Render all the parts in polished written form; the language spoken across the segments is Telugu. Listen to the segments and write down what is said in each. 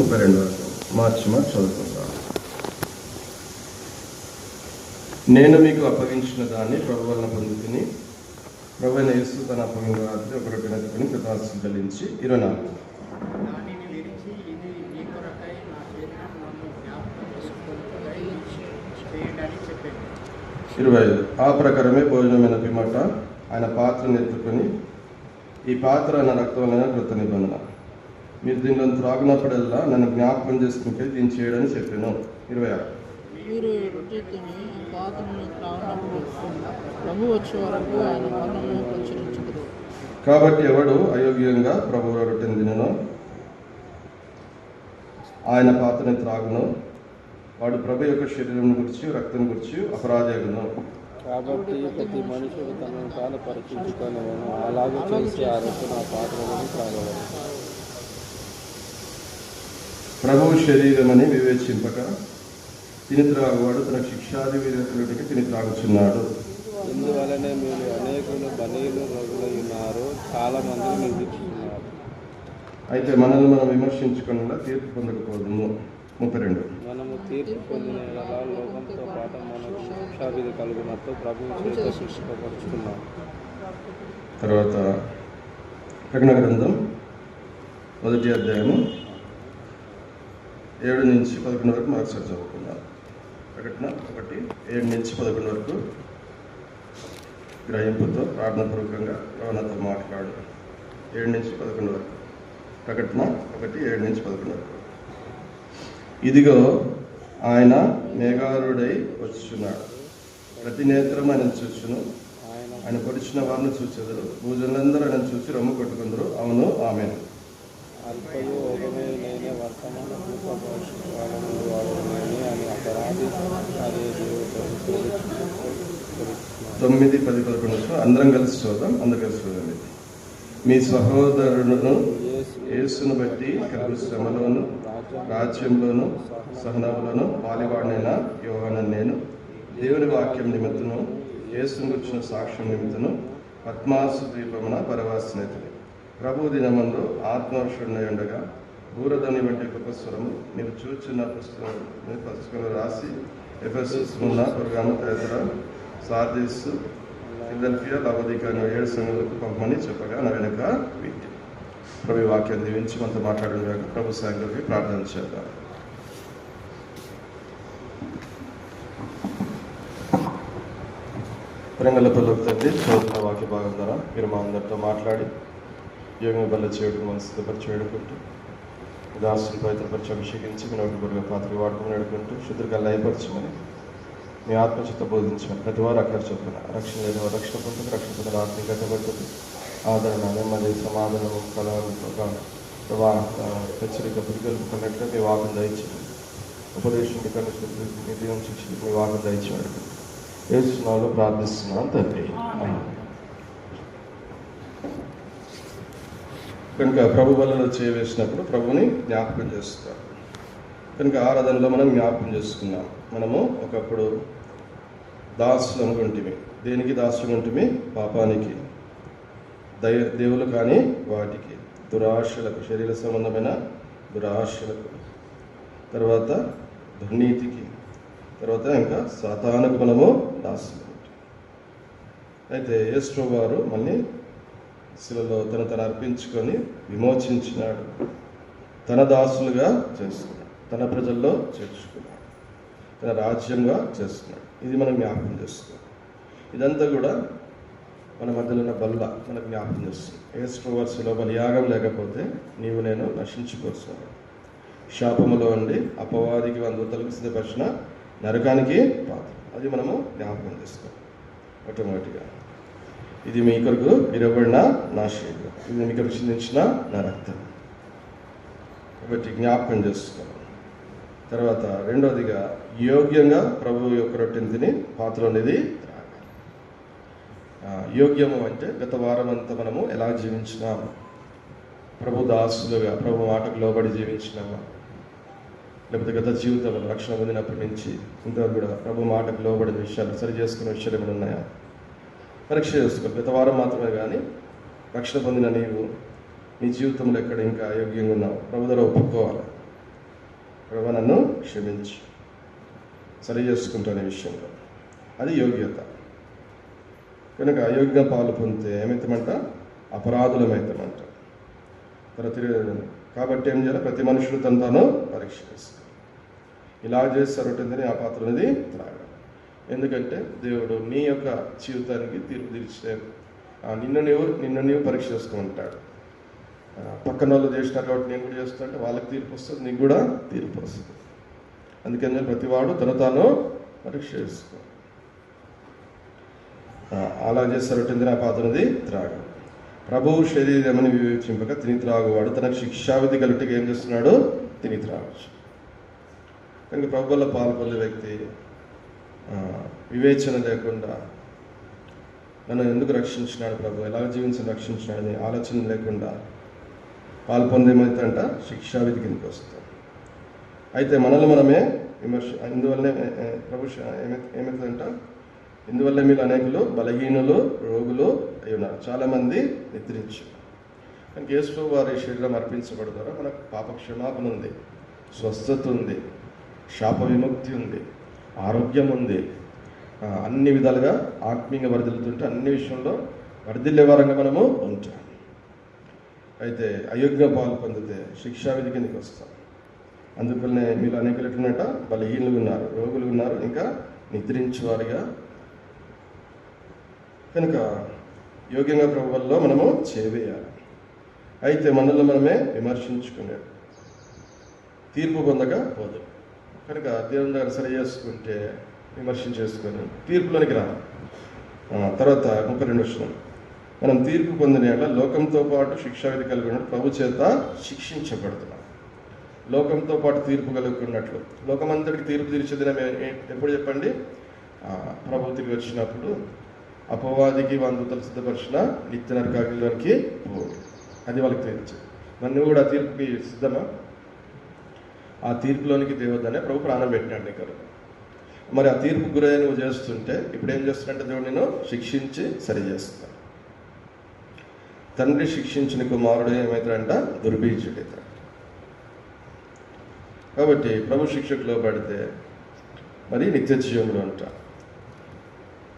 32 మార్చి చదువుకుంటాను. నేను మీకు అప్పగించిన దాన్ని ప్రభు వలన పొందుకుని, ప్రభు అయిన యేసు తన అప్పగించిన రాత్రి ఒక రొట్టెను ఎత్తుకుని కృతజ్ఞతలు చెల్లించి 24 25 ఆ ప్రకారమే భోజనమైన పిమ్మట ఆయన పాత్రను ఎత్తుకొని, ఈ పాత్ర నా రక్తమైన కృత నిబంధన, మీరు దీనిలో త్రాగినప్పుడల్లా నన్ను జ్ఞాపకం చేసుకుంటే దీన్ని చేయడని చెప్పాను. 26 మీరు రొట్టె తిని పాత్రను త్రాగినప్పుడు ప్రభు వచ్చే వరకు ఆయన మరణమును ప్రచురించుదురు. కాబట్టి ఎవడు అయోగ్యంగా ప్రభువు రొట్టెను తినను, ఆయన పాత్రని త్రాగును, వాడు ప్రభు యొక్క శరీరం గురించి రక్తం గురించి అపరాధేగును. కాబట్టి ప్రతి మనుషుడు తనను తాను పరీక్షించుకొనవలెను, అలాగే చేసి ఆ రొట్టెను ఆ పాత్రలను త్రాగవలెను. ప్రభువు శరీరమని వివేచింపక తిని త్రాగువాడు తన శిక్షాది విధులకి తిని త్రాగుచున్నాడు. ఇందువలనే మీరు అనేకులు బలీలు రోగులై ఉన్నారు, చాలా మంది నిర్దీక్షిస్తున్నారు. అయితే మనల్ని మనం విమర్శించకుండా తీర్పు పొందకపోదుము. 32 మనము తీర్పు పొందిన ఎడల లోకంతో పాటు మనకు శిక్షావిధి కలుగునట్లు ప్రభువు చేత శిక్షింపబడుచున్నాం. తర్వాత ప్రకటన గ్రంథం 1వ అధ్యాయము 7 నుంచి 11 వరకు మరొకసారి చదువుకున్నాం. ప్రకటన 1, 7 నుంచి 11 వరకు గ్రహింపుతో ప్రార్థనాపూర్వకంగా రవణతో మాట్లాడు. 7 నుంచి 11 వరకు. ప్రకటన 1, 7 నుంచి 11 వరకు. ఇదిగో ఆయన మేఘారుడై వచ్చుచున్నాడు, ప్రతి నేత్రం ఆయన చూచును, ఆయన పొడిచిన వారిని చూచెదరు, భూజనులందరూ ఆయన చూసి రొమ్ము కొట్టుకుందరు. అవును, ఆమేన్. అల్పయు ఒకమే నేనే వర్తమాన భూపభవిష్యత్కాలము వాడనేని అని అపరాధి అదే దేవుడు 9, 10, 11 అందరం కలిసి చూద్దాం. అందరు కలిసి చూడండి. మీ సహోదరులను యేసును బట్టి కలుగు శ్రమలోను రాజ్యంలోను సహనములను పాలివాడినైన యోహానను నేను దేవుని వాక్యం నిమిత్తము యేసును గురించిన సాక్ష్యం నిమిత్తము పద్మాసు ద్వీపమున పరవాసినైతిని. ప్రభు దినమందు ఆత్మవర్షుడై ఉండగా బూరధని వంటి గొప్ప స్వరము నీవు చూచిన పుస్తకంలో రాసి Ephesus, Smyrna, Pergamum, Thyatira, Sardis, Philadelphia, Laodicea 7 సంఘాలకు పంపమని చెప్పగా నా వెనుక వింటి. ప్రభు వాక్యం దీవించి మనతో మాట్లాడిన ప్రభు సాయంలోకి ప్రార్థన చేద్దాం. ప్రేమలపల్లి తండ్రి, చదువుతున్న వాక్య భాగం ద్వారా మీరు మా అందరితో మాట్లాడి యోగ బల్ల చేయడం మన సిద్ధపరిచి వేడుకుంటూ దాసుని పవిత్రపరిచి అభిషేకించి మీ నోటి బరుగా పాత్రలు వాడుకుని వేడుకుంటూ శుద్ధులుగా లయపరచమని మీ ఆత్మచిత్త బోధించమని ప్రతి వారు అక్కడ చొప్పున రక్షణ లేని వారు రక్షణ పొందుకు, రక్షణ పొందిన ఆత్మీయ కట్టబడుతుంది. ఆదరణ, నెమ్మది, సమాధానము, కళాత్మక ప్రవాహ హెచ్చరిక పురిగలుపుకున్నట్లు మీ వాకం దయచేయండి. ఉపదేశం నిధులను శిక్షణ మీ వాకం దయచేయండి. యేసునామములో ప్రార్థిస్తున్నాను తండ్రి. కనుక ప్రభు వలలో చేయవేసినప్పుడు ప్రభుని జ్ఞాపకం చేస్తారు. కనుక ఆరాధనలో మనం జ్ఞాపకం చేసుకున్నాం. మనము ఒకప్పుడు దాసులు అనుకుంటుమి. దేనికి దాసులు ఉంటుమి? పాపానికి, దేవులు కానీ వాటికి, దురాశలకు, శరీర సంబంధమైన దురాశలకు, తర్వాత దుర్నీతికి, తర్వాత ఇంకా సాతానుకు మనము దాసులు. అయితే యేసు వారు మళ్ళీ శిలలో తను అర్పించుకొని విమోచించినాడు, తన దాసులుగా చేసుకున్నాడు, తన ప్రజల్లో చేర్చుకున్నాడు, తన రాజ్యంగా చేసుకున్నాడు. ఇది మనం జ్ఞాపకం చేస్తున్నాం. ఇదంతా కూడా మన మధ్యలో ఉన్న బల్ల మనకు జ్ఞాపకం చేస్తుంది. యేసు వారు బలియాగం లేకపోతే నీవు నేను నశించుకోవచ్చు. శాపములో ఉండి అపవాదికి వందతలకు సిద్ధపరిచిన నరకానికి పాత్ర. అది మనము జ్ఞాపకం చేస్తాం. మొట్టమొదటిగా ఇది మీ కొరకు విరవబడిన నా శరీరం, ఇది మీ కొరకు చిందించిన నా రక్తం. కాబట్టి జ్ఞాపకం చేస్తున్నాం. తర్వాత రెండవదిగా యోగ్యంగా ప్రభు యొక్క రొట్టెని తిని పాత్రలోనిది త్రాగాలి. యోగ్యము అంటే గత వారం అంతా మనము ఎలా జీవించినాము, ప్రభు దాసులుగా ప్రభు మాటకు లోబడి జీవించినామా, లేకపోతే గత జీవితంలో రక్షణ పొందినప్పటి నుంచి ఇంతవరకు కూడా ప్రభు మాటకు లోబడిన విషయాలు సరి చేసుకునే విషయాలు ఏమైనా ఉన్నాయా పరీక్ష చేసుకోవాలి. గత వారం మాత్రమే కానీ రక్షణ పొందిన నీవు నీ జీవితంలో ఎక్కడ ఇంకా అయోగ్యంగా ఉన్నావు ప్రభు ద్వారా ఒప్పుకోవాలి. ప్రభు నన్ను క్షమించు, సరి చేసుకుంటానే విషయంలో. అది యోగ్యత. కనుక అయోగ్య పాలు పొందితే ఏమవుతామంట? అపరాధులమవుతామంట. కాబట్టి ఏం చేయాలి? ప్రతి మనుషుడు తను తాను పరీక్ష చేసుకోవాలి. ఇలా చేసి రొట్టెందని ఆ పాత్ర అనేది త్రాగాలి. ఎందుకంటే దేవుడు నీ యొక్క జీవితానికి తీర్పు తీర్చే నిన్ను నీవు పరీక్ష చేసుకుంటాడు. పక్కన వాళ్ళు చేసినారు కాబట్టి నేను కూడా చేస్తుంటే వాళ్ళకి తీర్పు వస్తుంది, నీకు కూడా తీర్పు వస్తుంది. అందుకని ప్రతివాడు తను తాను పరీక్ష చేసుకో. అలా చేస్తారు. ఆ పాత్రది త్రాగాలి. ప్రభువు శరీరమని వివేచింపక తిని త్రాగువాడు తనకు శిక్షావిధి కలిటిగా ఏం చేస్తున్నాడు? తిని త్రాగచ్చు. కనుక ప్రభు వల్ల పాలు పొందే వ్యక్తి వివేచన లేకుండా నన్ను ఎందుకు రక్షించినాడు ప్రభు, ఎలా జీవించి రక్షించినాడని ఆలోచన లేకుండా పాలు పొందేమైతే శిక్షావిధి కిందకి వస్తాం. అయితే మనల్ని మనమే ఇందువల్లనే ప్రభు ఏమవుతుందంట? ఇందువల్ల మీరు అనేకులు బలహీనులు, రోగులు అయి ఉన్నారు. చాలామంది నిద్రించు. కానీ యేసు వారి శరీరం అర్పించబడి ద్వారా మనకు పాప క్షమాపణ ఉంది, స్వస్థత ఉంది, శాప విముక్తి ఉంది, ఆరోగ్యం ఉంది. అన్ని విధాలుగా ఆత్మీయంగా వర్ధిల్లుతుంటే అన్ని విషయంలో వర్ధిల్లే వారంగా మనము ఉంటాం. అయితే అయోగ్య పాలు పొందితే శిక్షావిధి కిందకి వస్తాం. అందువల్లనే మీరు అనేకులు ఎట్లున్నట? బలహీనులు ఉన్నారు, రోగులు ఉన్నారు, ఇంకా నిద్రించేవారుగా. కనుక యోగ్యంగా ప్రభువుల్లో మనము చేవేయాలి. అయితే మనల్ని మనమే విమర్శించుకునేది తీర్పు పొందగా పోదు. కనుక దేవుని దగ్గర సరి చేసుకుంటే విమర్శించేసుకొని తీర్పులోనికి రా. తర్వాత 32 వచనం, మనం తీర్పు పొందిన లోకంతో పాటు శిక్షావిధి కలిగి ఉన్నట్టు ప్రభు చేత శిక్షించబడుతున్నాం. లోకంతో పాటు తీర్పు కలుగుకున్నట్లు. లోకమంతటికి తీర్పు తీర్చేది ఎప్పుడు చెప్పండి? ప్రభు తిరిగి వచ్చినప్పుడు అపవాదికి వందతలు సిద్ధపరిచిన నిత్య నరకాగ్నిలోనికి పోదు. అది వాళ్ళకి తెలియదు. మరి నువ్వు కూడా తీర్పుకి సిద్ధమా? ఆ తీర్పులోనికి దేవద్దనే ప్రభు ప్రాణం పెట్టినాడు నీ కొరకు. మరి ఆ తీర్పు గురై నువ్వు చేస్తుంటే ఇప్పుడు ఏం చేస్తున్నట్టే దేవుడు నేను శిక్షించి సరి చేస్తాను. తండ్రి శిక్షించిన కుమారుడు ఏమవుతాడంట? దుర్బీజుడైతాడు. కాబట్టి ప్రభు శిక్షకులో పడితే మరి నిత్య జీవంలో ఉంటా.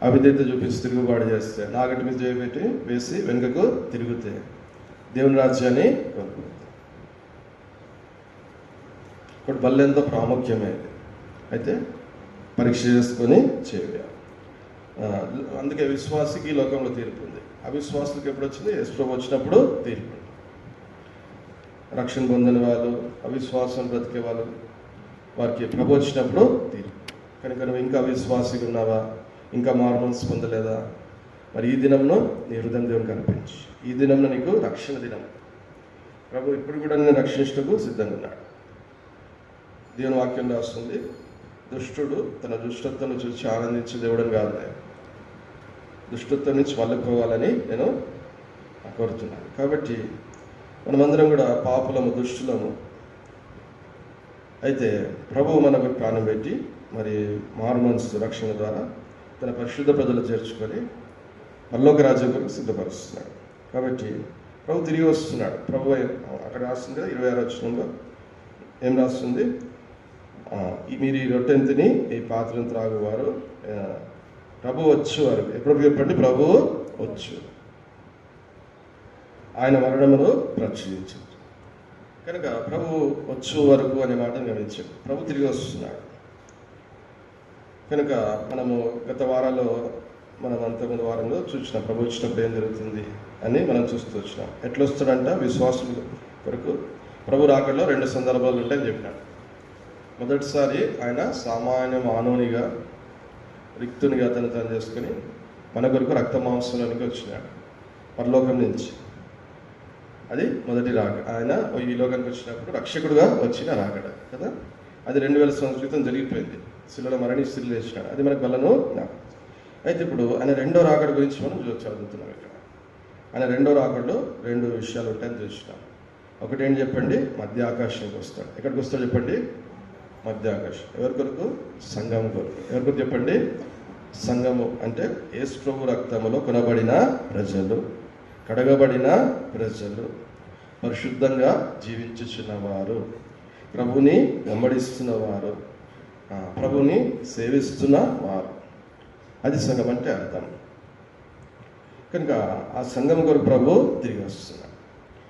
అవిధేయత చూపించి తిరుగుబాటు చేస్తే, నాగటి మీద చేయబెట్టి వేసి వెనుకకు తిరిగితే దేవుని రాజ్యాన్ని కోరుకుంటాం. ఇప్పుడు బల్ల ఎంతో ప్రాముఖ్యమైనది. అయితే పరీక్ష చేసుకొని చేయాలి. అందుకే విశ్వాసికి లోకంలో తీర్పు ఉంది. అవిశ్వాసులకు ఎప్పుడు వచ్చింది? యేసు ప్రభు వచ్చినప్పుడు తీర్పు. రక్షణ పొందని వాళ్ళు, అవిశ్వాసం బ్రతికే వాళ్ళు, వారికి ప్రభు వచ్చినప్పుడు తీర్పు. కనుక నువ్వు ఇంకా అవిశ్వాసిగా ఉన్నావా? ఇంకా మారుమనసు పొందలేదా? మరి ఈ దినంలో నీ హృదయం దేవునికి అర్పించు. ఈ దినంలో నీకు రక్షణ దినం. ప్రభు ఇప్పుడు కూడా నేను రక్షించటకు సిద్ధంగా ఉన్నాడు. దేవుని వాక్యం రాస్తుంది, దుష్టుడు తన దుష్టత్వం చూసి ఆనందించే దేవుడని కాదు, నేను దుష్టత్వం నుంచి మళ్ళుకోవాలని నేను కోరుతున్నాను. కాబట్టి మనమందరం కూడా పాపులము, దుష్టులము. అయితే ప్రభువు మనకు ప్రాణం పెట్టి మరి మారుమనసు రక్షణ ద్వారా తన పరిశుద్ధ ప్రజలు చేర్చుకొని పరలోక రాజ్యం కొరకు సిద్ధపరుస్తున్నాడు. కాబట్టి ప్రభు తిరిగి వస్తున్నాడు. ప్రభు అక్కడ రాస్తుంది కదా 26వ వచనంలో ఏం రాస్తుంది? మీరు ఈ రొట్టెంతిని ఈ పాత్రను త్రాగువారు ప్రభు వచ్చేవారు. ఎప్పుడు చెప్పండి? ప్రభు వచ్చు, ఆయన మరణమును ప్రచురించారు. కనుక ప్రభు వచ్చు వరకు అనే మాటను గమనించాడు. ప్రభు తిరిగి వస్తున్నాడు. కనుక మనము గత వారాల్లో మనం అంతకుముందు వారంలో చూసినాం ప్రభు వచ్చినప్పుడు ఏం జరుగుతుంది అని మనం చూస్తూ వచ్చినాం. ఎట్లా వస్తాడంట? విశ్వాసుల కొరకు ప్రభు రాకడలో 2 సందర్భాలు ఉంటాయని చెప్పినాడు. మొదటిసారి ఆయన సామాన్య మానవునిగా, రిక్తునిగా తను చేసుకుని మన కొరకు రక్త మాంసంలోనికి వచ్చినాడు పరలోకం నుంచి. అది మొదటి రాకడ. ఆయన ఈ లోకానికి వచ్చినప్పుడు రక్షకుడుగా వచ్చిన రాకడ కదా. అది 2000 సంవత్సరాల క్రితం జరిగిపోయింది. శిలలో మరణించి తిరిగి లేచినాడు. అది మనకు బలను. అయితే ఇప్పుడు ఆయన రెండో రాకడ గురించి మనం చదువుతున్నాం. ఇక్కడ ఆయన రెండో రాకడలో 2 విషయాలు ఉంటాయని చూసినాం. ఒకటి ఏంటి చెప్పండి? మధ్య ఆకాశానికి వస్తాడు. ఎక్కడికి వస్తాడు చెప్పండి? మధ్య ఆకాశం. ఎవరి కొరకు? సంఘం కొరకు. ఎవరి కొరకు చెప్పండి? సంఘము అంటే యేసు ప్రభు రక్తములో కొనబడిన ప్రజలు, కడగబడిన ప్రజలు, పరిశుద్ధంగా జీవించుచున్నవారు, ప్రభుని వెంబడిస్తున్న వారు, ప్రభుని సేవిస్తున్న వారు, అది సంఘం అంటే అర్థం. కనుక ఆ సంఘం కొరకు ప్రభు తిరిగి వస్తున్నాడు.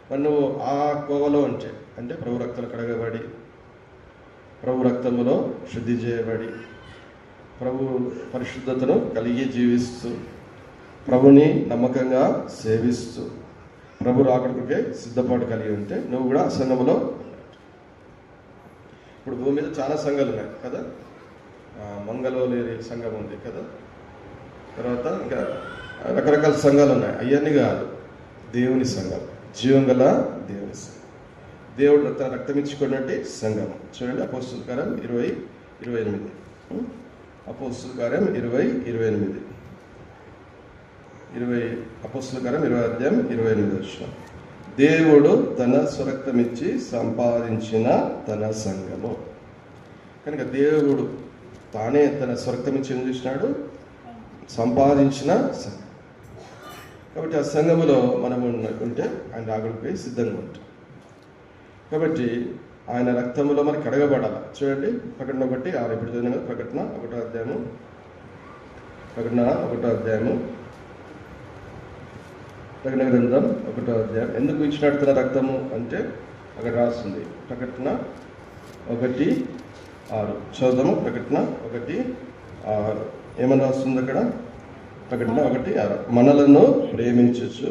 మరి నువ్వు ఆ కోవలో అంటే ప్రభు రక్తంలో కడగబడి, ప్రభు రక్తములో శుద్ధి చేయబడి, ప్రభు పరిశుద్ధతను కలిగి జీవిస్తూ, ప్రభుని నమ్మకంగా సేవిస్తూ, ప్రభు రాకడికే సిద్ధపాటు కలిగి ఉంటే నువ్వు కూడా ఆ సంఘములో. ఇప్పుడు భూమి మీద చాలా సంఘాలు ఉన్నాయి కదా. మంగళోలేరి సంఘం ఉంది కదా, తర్వాత ఇంకా రకరకాల సంఘాలు ఉన్నాయి. అవన్నీ కాదు, దేవుని సంఘం, జీవం గల దేవుని సంఘం, దేవుడు తన రక్తం ఇచ్చుకున్నట్టు సంఘం. చూడండి అపోస్తుల కార్యం 20:28. అపోస్తుల కార్యం 20:28. అపోస్తుల కార్యం 20:28. దేవుడు తన స్వరక్తం ఇచ్చి సంపాదించిన తన సంఘము. కనుక దేవుడు తానే తన స్వరక్తం ఇచ్చి ఏం చేసినాడు? సంపాదించిన సంఘం. కాబట్టి ఆ సంఘములో మనము ఉంటే ఆయన రాకడికి సిద్ధంగా ఉంటాం. కాబట్టి ఆయన రక్తములో మనకి కడగబడాలి. చూడండి ప్రకటన 1:6. ఇప్పుడు చదివిన ప్రకటన 1వ అధ్యాయము, ప్రకటన 1వ అధ్యాయము, ప్రకటన గ్రంథం 1వ అధ్యాయం. ఎందుకు ఇచ్చినట్టు తన రక్తము అంటే అక్కడ రాస్తుంది. ప్రకటన 1:6 చదువుదాము. ప్రకటన 1:6 ఏమని రాస్తుంది అక్కడ? ప్రకటన 1:6. మనలను ప్రేమించచ్చు,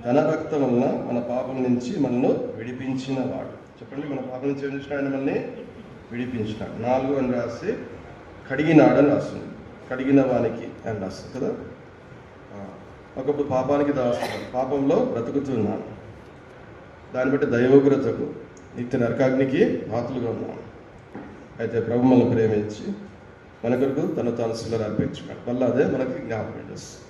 తన రక్తం వలన మన పాపం నుంచి మనల్ని విడిపించిన వాడు. చెప్పండి, మన పాపం నుంచి ఏం చేసినాడు? ఆయన మనల్ని విడిపించినాడు. 4 అని రాసి కడిగినాడు అని రాస్తుంది. కడిగిన వానికి అని రాస్తుంది కదా. ఒకప్పుడు పాపానికి దాస్తున్నాను, పాపంలో బ్రతుకుతున్నాను, దాన్ని బట్టి దైవోగ్రతకు నిత్య నరకాగ్నికి పాత్రలుగా ఉన్నాను. అయితే ప్రభు మనల్ని ప్రేమించి మన కొరకు తాను శిలలో అర్పించుకున్నాడు. మళ్ళీ అదే మనకి జ్ఞాపకం చేస్తుంది.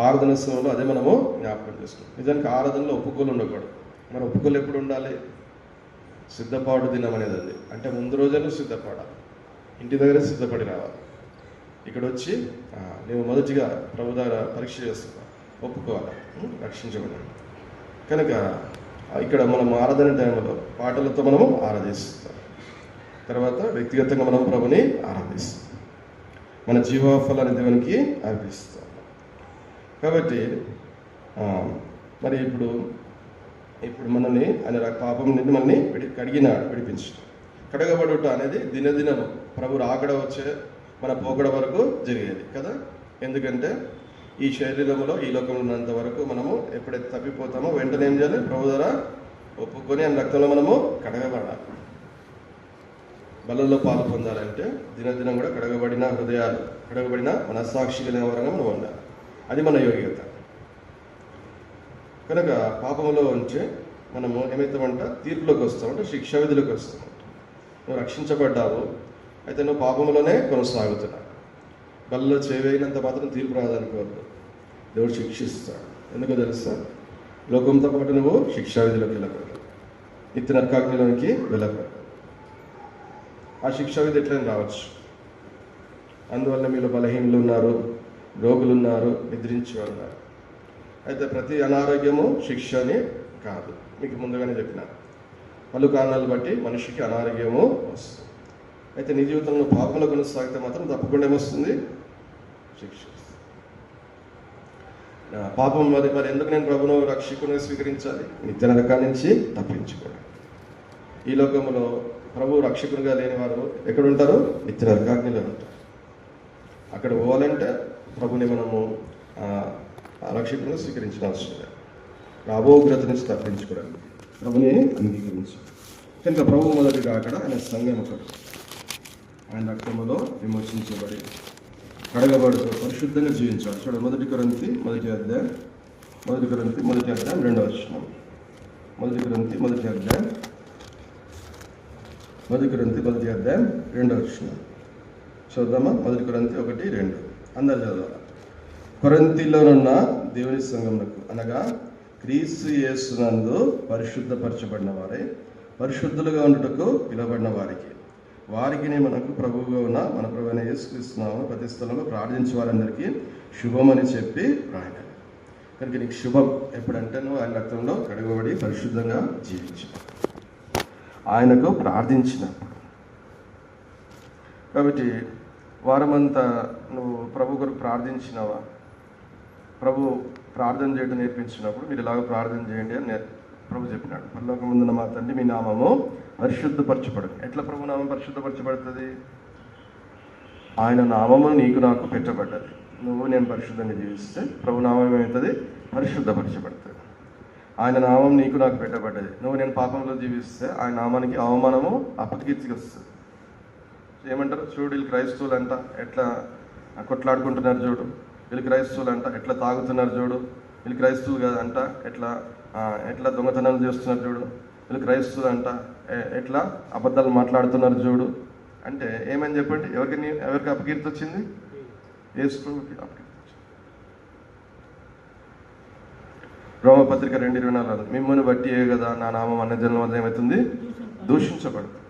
ఆరాధన సమయంలో అదే మనము జ్ఞాపకం చేసుకుంటాం. నిజానికి ఆరాధనలో ఒప్పుకోలు ఉండకూడదు. మరి ఒప్పుకోలు ఎప్పుడు ఉండాలి? సిద్ధపాటు దినం అనేది అది. అంటే ముందు రోజే సిద్ధపడాలి, ఇంటి దగ్గర సిద్ధపడి రావాలి. ఇక్కడ వచ్చి నువ్వు మొదటిగా ప్రభు దగ్గర పరీక్ష చేస్తున్నావు, ఒప్పుకోవాలి, రక్షించబడాలి. కనుక ఇక్కడ మనం ఆరాధన టైంలో పాటలతో మనము ఆరాధిస్తాం. తర్వాత వ్యక్తిగతంగా మనం ప్రభుని ఆరాధిస్తాం, మన జీవఫలాన్ని దేవునికి అర్పిస్తాం. కాబట్టి మరి ఇప్పుడు మనల్ని ఆయన పాపం నుండి మనల్ని కడిగినాడు, విడిపించాడు. కడగబడుట అనేది దినదినము ప్రభు రాకడ వచ్చే మన పోకడ వరకు జరిగేది కదా. ఎందుకంటే ఈ శరీరంలో ఈ లోకంలో ఉన్నంత వరకు మనము ఎప్పుడైతే తప్పిపోతామో వెంటనే ఏం చేయాలి? ప్రభు ద్వారా ఒప్పుకొని ఆయన రక్తంలో మనము కడగబడాలి. బలలో పాలు పొందాలంటే దినదినం కూడా కడగబడిన హృదయాలు, కడగబడిన మనస్సాక్షి కలిగిన వరంగా మనం ఉండాలి. అది మన యోగ్యత. కనుక పాపంలో ఉంచి మనము ఏమవుతామంట? తీర్పులోకి వస్తామంటే శిక్షా విధిలోకి వస్తామంట. నువ్వు రక్షించబడ్డావు, అయితే నువ్వు పాపంలోనే కొనసాగుతున్నావు. బలలో చేవేయినంత మాత్రం తీర్పు రాదనుకోవద్దు, దేవుడు శిక్షిస్తాడు. ఎందుకో తెలుసా? లోకంతో పాటు నువ్వు శిక్షా విధిలోకి వెళ్ళకూడదు, నిత్య నరకాగ్నిలోనికి వెళ్ళకూడదు. ఆ శిక్షా విధి ఎట్లయినా రావచ్చు. అందువల్ల మీలో బలహీనులు ఉన్నారు, రోగులు ఉన్నారు, నిద్రించేవారు ఉన్నారు. అయితే ప్రతి అనారోగ్యము శిక్ష అని కాదు. మీకు ముందుగానే చెప్పిన పలు కారణాలు బట్టి మనిషికి అనారోగ్యము వస్తుంది. అయితే నీ జీవితంలో పాపంలో కొనసాగితే మాత్రం తప్పకుండా ఏమొస్తుంది? శిక్ష. పాపం మరి ఎందుకు నేను ప్రభును రక్షకుని స్వీకరించాలి? నిత్య నరకాల నుంచి తప్పించుకోవాలి. ఈ లోకంలో ప్రభు రక్షకునిగా లేని వారు ఎక్కడుంటారు? నిత్య నరకాగ్నిలో ఉంటారు. అక్కడ పోవాలంటే ప్రభుని మనము రక్షకుని స్వీకరించిన అవసరం లేదు. రాబోగ్రత నుంచి తప్పించుకోవడానికి ప్రభుని అంగీకరించు. కనుక ప్రభు మొదటిగా అక్కడ ఆయన సంఘం ఒకటి, ఆయన రక్తములో విమోచించబడి కడగబడుతూ పరిశుద్ధంగా జీవించాలి. చూడ మొదటి కొరింథీ మొదటి అధ్యాయం 2వ వచనం. మొదటి కొరింథీ మొదటి అధ్యాయం 2వ వచనం చూద్దామా? మొదటి కొరింథీ 1:2 అందరు చదవాలి. కొరింథీలోనున్న దేవుని సంఘమునకు అనగా క్రీస్తు యేసునందు పరిశుద్ధపరచబడిన వారే పరిశుద్ధులుగా ఉండుటకు పిలువబడిన వారికి మనకు ప్రభువుగా ఉన్న మన ప్రభువైన యేసుక్రీస్తు నామమున ప్రతి స్థలంలో ప్రార్థించే వారందరికీ శుభమని చెప్పి రాయనాలి. కనుక నీకు శుభం ఎప్పుడంటే నువ్వు ఆయన రక్తంలో కడగబడి పరిశుద్ధంగా జీవించు. ఆయనకు ప్రార్థించినప్పుడు. కాబట్టి వారమంతా నువ్వు ప్రభు కొరకు ప్రార్థించినావా? ప్రభు ప్రార్థన చేయడం నేర్పించినప్పుడు మీరు ఇలాగ ప్రార్థన చేయండి అని ప్రభు చెప్పినాడు. పరలోకమందున్న మా తండ్రి, మీ నామము పరిశుద్ధపరచబడు. ఎట్లా ప్రభు నామం పరిశుద్ధపరచబడుతుంది? ఆయన నామము నీకు నాకు పెట్టబడ్డది. నువ్వు నేను పరిశుద్ధంగా జీవిస్తే ప్రభు నామం ఏమవుతుంది? పరిశుద్ధపరచబడుతుంది. ఆయన నామం నీకు నాకు పెట్టబడ్డది. నువ్వు నేను పాపంలో జీవిస్తే ఆయన నామానికి అవమానము అపకీర్తికి వస్తుంది. ఏమంటారు? చూడు, వీళ్ళు క్రైస్తవులు అంట ఎట్లా కొట్లాడుకుంటున్నారు చూడు, వీళ్ళు క్రైస్తవులు అంట ఎట్లా తాగుతున్నారు చూడు, వీళ్ళు క్రైస్తవులు కాదంట ఎట్లా దొంగతనాలు చేస్తున్నారు చూడు, వీళ్ళు క్రైస్తవులు అంట ఎట్లా అబద్ధాలు మాట్లాడుతున్నారు చూడు అంటే ఏమని చెప్పండి? ఎవరికి అపకీర్తి వచ్చింది? యేసు ప్రభువుకి అపకీర్తి వచ్చింది. రోమపత్రిక 2:24 మిమ్మల్ని బట్టి కదా నా నామం అన్న జన్మ వల్ల ఏమవుతుంది? దూషించబడుతుంది.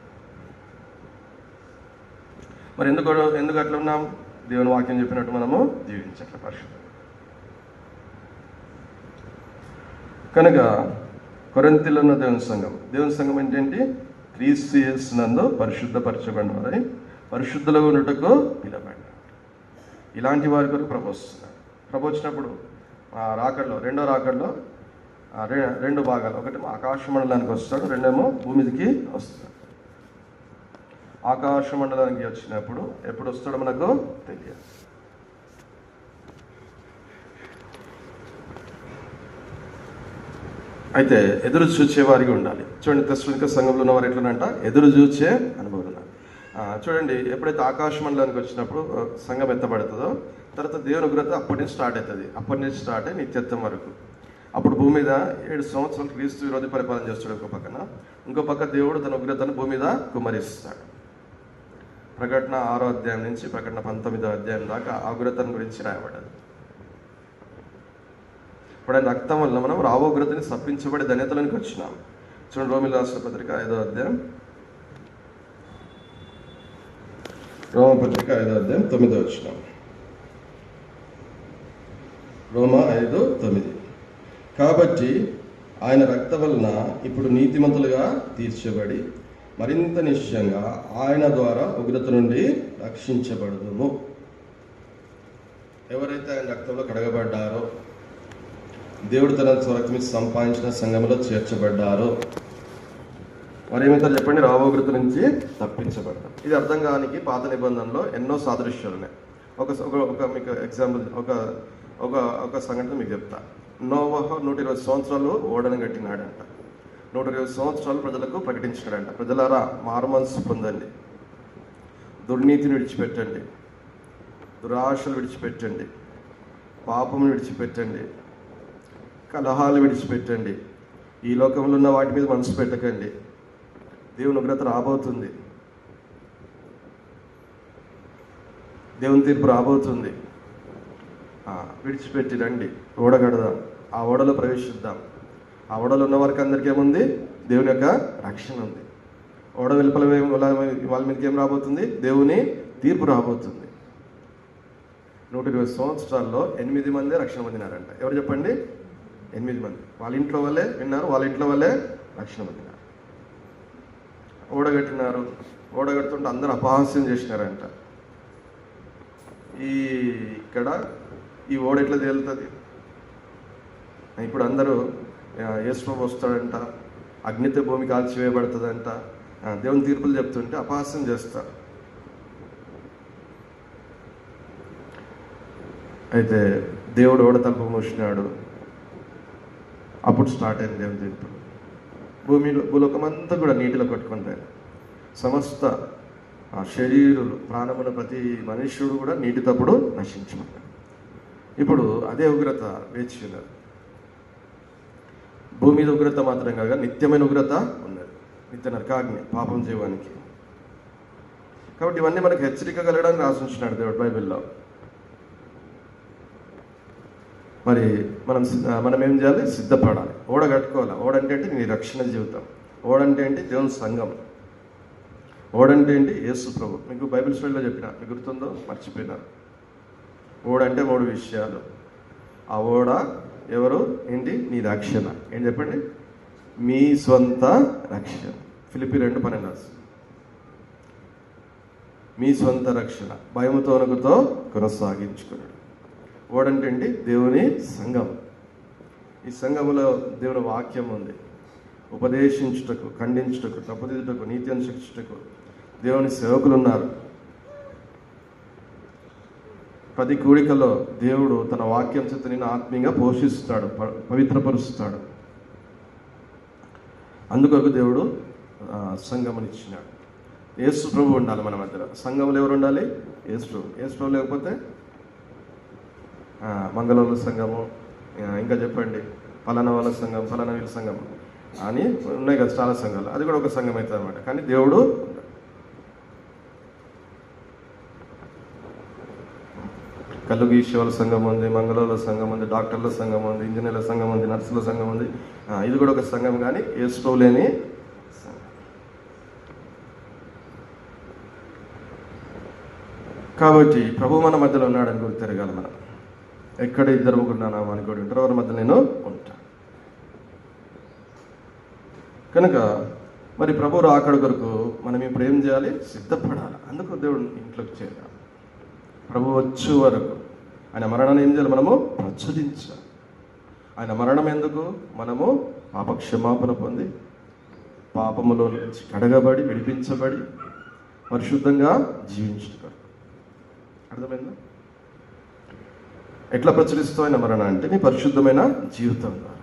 మరి ఎందుకు అట్లా ఉన్నాం? దేవుని వాక్యం చెప్పినట్టు మనము జీవించట్ల పరిశుద్ధం. కనుక కొరింథీలో ఉన్న దేవుని సంఘం ఏంటంటే క్రీస్తు యేసునందు పరిశుద్ధపరచబడిన వారై పరిశుద్ధులుగా ఉన్నట్టుకు పిలబడ్డారు. ఇలాంటి వారి కొరకు ప్రభు వస్తున్నారు. ప్రభు వచ్చినప్పుడు రెండో రాకడలో రెండు భాగాలు, ఒకటి ఆకాశ మండలానికి వస్తాడు, రెండేమో భూమిదికి వస్తాడు. ఆకాశ మండలానికి వచ్చినప్పుడు ఎప్పుడు వస్తాడో మనకు తెలియదు. అయితే ఎదురు చూచే వారికి ఉండాలి. చూడండి, తెస్సలోనిక సంఘంలో ఉన్నవారు ఎట్లనంట? ఎదురు చూచే అనుభవం ఉన్నారు. చూడండి, ఎప్పుడైతే ఆకాశ మండలానికి వచ్చినప్పుడు సంఘం ఎత్తబడుతుందో తర్వాత దేవుని ఉగ్రత అప్పటి నుంచి స్టార్ట్ అవుతుంది. అప్పటి నుంచి స్టార్ట్ అయ్యి నిత్యత్వం వరకు. అప్పుడు భూమి మీద 7 సంవత్సరాలు క్రీస్తు విరోధి పరిపాలన చేస్తాడు ఒక పక్కన, ఇంకో పక్క దేవుడు తన ఉగ్రతను భూమి మీద కుమ్మరిస్తాడు. ప్రకటన 6వ అధ్యాయం నుంచి ప్రకటన 19వ అధ్యాయం దాకా ఆ ఉగ్రతను గురించి రాయబడ్డది. ఇప్పుడు ఆయన రక్తం వల్ల మనం రావోగ్రతని తప్పించబడి ధన్యతలోనికి వచ్చినాం. చూడండి, రోమిల రాష్ట్ర పత్రిక 5వ అధ్యాయం, రోమపత్రిక 5వ అధ్యాయం 9వ వచనం. రోమ 5:9. కాబట్టి ఆయన రక్తం వలన ఇప్పుడు నీతిమంతులుగా తీర్చబడి మరింత నిశ్చయంగా ఆయన ద్వారా ఉగ్రత నుండి రక్షించబడుదుము. ఎవరైతే ఆయన రక్తంలో కడగబడ్డారో, దేవుడు తన రక్తం సంపాదించిన సంఘంలో చేర్చబడ్డారో వారు ఏమవుతారు చెప్పండి? రావోగ్రత నుంచి తప్పించబడ్డారు. ఇది అర్థం కానికి పాత నిబంధనలో ఎన్నో సాదృశ్యాలు ఉన్నాయి. ఒక మీకు ఎగ్జాంపుల్, ఒక సంఘటన మీకు చెప్తా. నోవహ 120 సంవత్సరాలు ఓడను కట్టినాడంట. 120 సంవత్సరాలు ప్రజలకు ప్రకటించినాడంట. ప్రజలారా, మారుమనసు పొందండి, దుర్నీతిని విడిచిపెట్టండి, దురాశలు విడిచిపెట్టండి, పాపమును విడిచిపెట్టండి, కలహాలు విడిచిపెట్టండి, ఈ లోకంలో ఉన్న వాటి మీద మనసు పెట్టకండి, దేవుని ఉగ్రత రాబోతుంది, దేవుని తీర్పు రాబోతుంది, విడిచిపెట్టి రండి, ఓడ కడదాం, ఆ ఓడలో ప్రవేశిద్దాం. ఆ ఓడలో ఉన్న వారికి అందరికీ ఏముంది? దేవుని యొక్క రక్షణ ఉంది. ఓడ వెలుపల వాళ్ళ మీదకి ఏం రాబోతుంది? దేవుని తీర్పు రాబోతుంది. 120 సంవత్సరాల్లో 8 మందే రక్షణ పొందినారంట. ఎవరు చెప్పండి? 8 మంది. వాళ్ళ ఇంట్లో వాళ్ళే విన్నారు, వాళ్ళ ఇంట్లో వాళ్ళే రక్షణ పొందినారు. ఓడగట్టినారు. ఓడగడుతుంటే అందరూ అపహాస్యం చేసినారంట. ఇక్కడ ఈ ఓడ ఎట్లా తేలుతుంది? ఇప్పుడు అందరూ యేసు వస్తాడంట, అగ్నితో భూమి కాల్చివేయబడుతుందంట, దేవుని తీర్పులు చెప్తుంటే అపహాస్యం చేస్తారు. అయితే దేవుడు ఓడ తలుపు మూసినాడు. అప్పుడు స్టార్ట్ అయింది దేవుని తీర్పు. భూలోకమంతా కూడా నీటిలో కొట్టుకుంటాయి. సమస్త శరీరులు, ప్రాణముల ప్రతి మనుష్యుడు కూడా నీటి తప్పుడు నశించుకుంటాడు. ఇప్పుడు అదే ఉగ్రత వేచి ఉన్నది. భూమి మీద ఉగ్రత మాత్రం కాగా నిత్యమైన ఉగ్రత ఉన్నది, నిత్య నరకాగ్ని పాపం జీవానికి. కాబట్టి ఇవన్నీ మనకు హెచ్చరిక కలగడానికి రాసించినాడు దేవుడు బైబిల్లో. మరి మనం ఏం చేయాలి? సిద్ధపడాలి, ఓడ కట్టుకోవాలి. ఓడంటే ఏంటి? నీ రక్షణ జీవితం. ఓడంటే ఏంటి? దేవుని సంఘం. ఓడంటే ఏంటి? యేసు ప్రభు. మీకు బైబిల్ స్టడీలో చెప్పిన, మీకు గుర్తుందో? మర్చిపోయినారు. ఓడంటే 3 విషయాలు. ఆ ఓడ ఎవరు? ఏంటి? నీ రక్షణ. ఏం చెప్పండి? మీ సొంత రక్షణ. ఫిలిప్పి 2:12 రాసి, మీ సొంత రక్షణ భయముతో వణుకుతో కొనసాగించుకున్నాడు. ఓడంటే ఏంటి? దేవుని సంఘం. ఈ సంఘములో దేవుని వాక్యం ఉంది. ఉపదేశించుటకు, ఖండించుటకు, తప్పుదిద్దుటకు, నీతిని శిక్షించుటకు దేవుని సేవకులు ఉన్నారు. ప్రతి కూడికలో దేవుడు తన వాక్యం చేత నిన్ను ఆత్మీయంగా పోషిస్తాడు, పవిత్రపరుస్తాడు. అందుకొరకు దేవుడు సంఘమునిచ్చినాడు. యేసు ప్రభు ఉండాలి మన మధ్యలో. సంఘంలో ఎవరు ఉండాలి? యేసు ప్రభు. యేసు ప్రభు లేకపోతే మంగళూరు సంఘము, ఇంకా చెప్పండి ఫలానా వాళ్ళ సంఘం, ఫలానా వీళ్ళ సంఘం అని ఉన్నాయి కదా చాలా సంఘాలు. అది కూడా ఒక సంఘం అవుతుంది అనమాట. కానీ దేవుడు కళ్ళు గీసే వాళ్ళ సంఘం ఉంది, మంగళూరుల సంఘం ఉంది, డాక్టర్ల సంఘం ఉంది, ఇంజనీర్ల సంఘం ఉంది, నర్సుల సంఘం ఉంది. ఇది కూడా ఒక సంఘం. కానీ యేసు ప్రభు లేని కాబట్టి ప్రభు మన మధ్యలో ఉన్నాడని కూడా తిరగాలి మనం. ఎక్కడ ఇద్దరు ముగ్గురున్నానా అనుకోడు ఉంటారు, ఎవరి మధ్య నేను ఉంటాను. కనుక మరి ప్రభు రాకడ కొరకు మనం ఇప్పుడు ఏం చేయాలి? సిద్ధపడాలి. అందుకు దేవుడు ఇంట్లోకి చేయాలి. ప్రభు వచ్చే వరకు ఆయన మరణాన్ని ఏం చేయాలి? మనము ప్రచురించాలి. ఆయన మరణం ఎందుకు? మనము పాపక్షమాపణ పొంది, పాపములో నుంచి కడగబడి, విడిపించబడి, పరిశుద్ధంగా జీవించడం. అర్థమైందా? ఎట్లా ప్రచురిస్తావు ఆయన మరణం అంటే నీ పరిశుద్ధమైన జీవితం ద్వారా.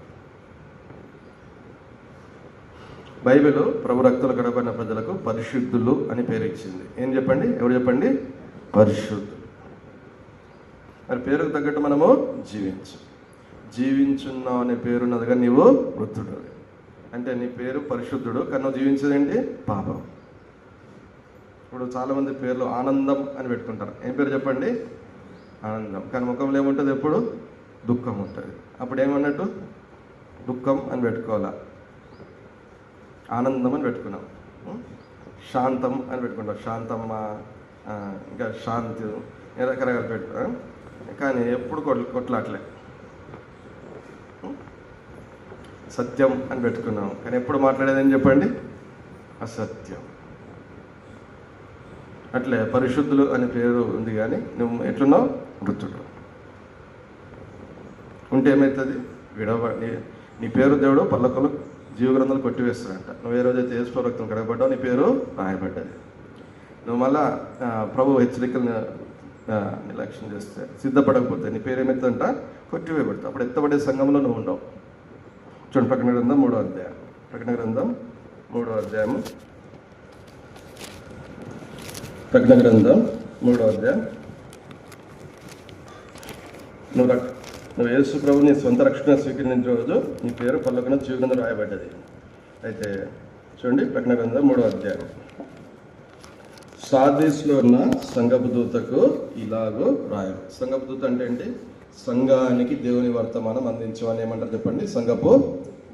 బైబిల్ ప్రభు రక్తులు కడబడిన ప్రజలకు పరిశుద్ధులు అని పేరు ఇచ్చింది. ఏం చెప్పండి? ఎవరు చెప్పండి? పరిశుద్ధులు. మరి పేరుకు తగ్గట్టు మనము జీవించున్నావు అనే పేరున్నదిగా నీవు వృద్ధుడు. అంటే నీ పేరు పరిశుద్ధుడు, కానీ నువ్వు జీవించేదేంటి? పాపం. ఇప్పుడు చాలామంది పేర్లు ఆనందం అని పెట్టుకుంటారు. ఏం పేరు చెప్పండి? ఆనందం. కానీ ముఖంలో ఏముంటుంది? ఎప్పుడు దుఃఖం ఉంటుంది. అప్పుడు ఏమన్నట్టు? దుఃఖం అని పెట్టుకోవాలా, ఆనందం అని పెట్టుకున్నాం. శాంతం అని పెట్టుకుంటాం, శాంతమ్మ, ఇంకా శాంతి, రకరకాలు పెట్టుకున్నాం. కానీ ఎప్పుడు కొట్లాట్లే. సత్యం అని పెట్టుకున్నాం, కానీ ఎప్పుడు మాట్లాడేదని చెప్పండి? అసత్యం. అట్లే పరిశుద్ధులు అనే పేరు ఉంది, కానీ నువ్వు ఎట్లున్నావు? వృద్ధుడు. ఉంటే ఏమవుతుంది? నీ పేరు దేవుడు పల్లకలు జీవగ్రంథాలు కొట్టివేస్తాడంట. నువ్వు ఏ రోజైతే యేసు రక్తం కడగబడ్డావు నీ పేరు రాయబడ్డది. నువ్వు మళ్ళా ప్రభు హెచ్చరికలను నిర్లక్ష్యం చేస్తే, సిద్ధపడకపోతే నీ పేరు ఏమవుతుందంట? కొట్టివేయబడతావు. అప్పుడు ఎత్తబడే సంఘంలో నువ్వు ఉండవు. చూడండి, ప్రకటన గ్రంథం 3వ అధ్యాయం. ప్రకటన గ్రంథం 3వ అధ్యాయం. ప్రకటన గ్రంథం 3వ అధ్యాయం. నువ్వు యేసు ప్రభు నీ సొంత రక్షణ స్వీకరించిన రోజు నీ పేరు పల్లకున జీవగ్రంథం రాయబడ్డది. అయితే చూడండి, ప్రకటన గ్రంథం 3వ అధ్యాయం. సార్దీస్లో ఉన్న సంఘపు దూతకు ఇలాగూ రాయరు. సంఘపు దూత అంటే ఏంటి? సంఘానికి దేవుని వర్తమానం అందించమని ఏమంటారు చెప్పండి? సంఘపు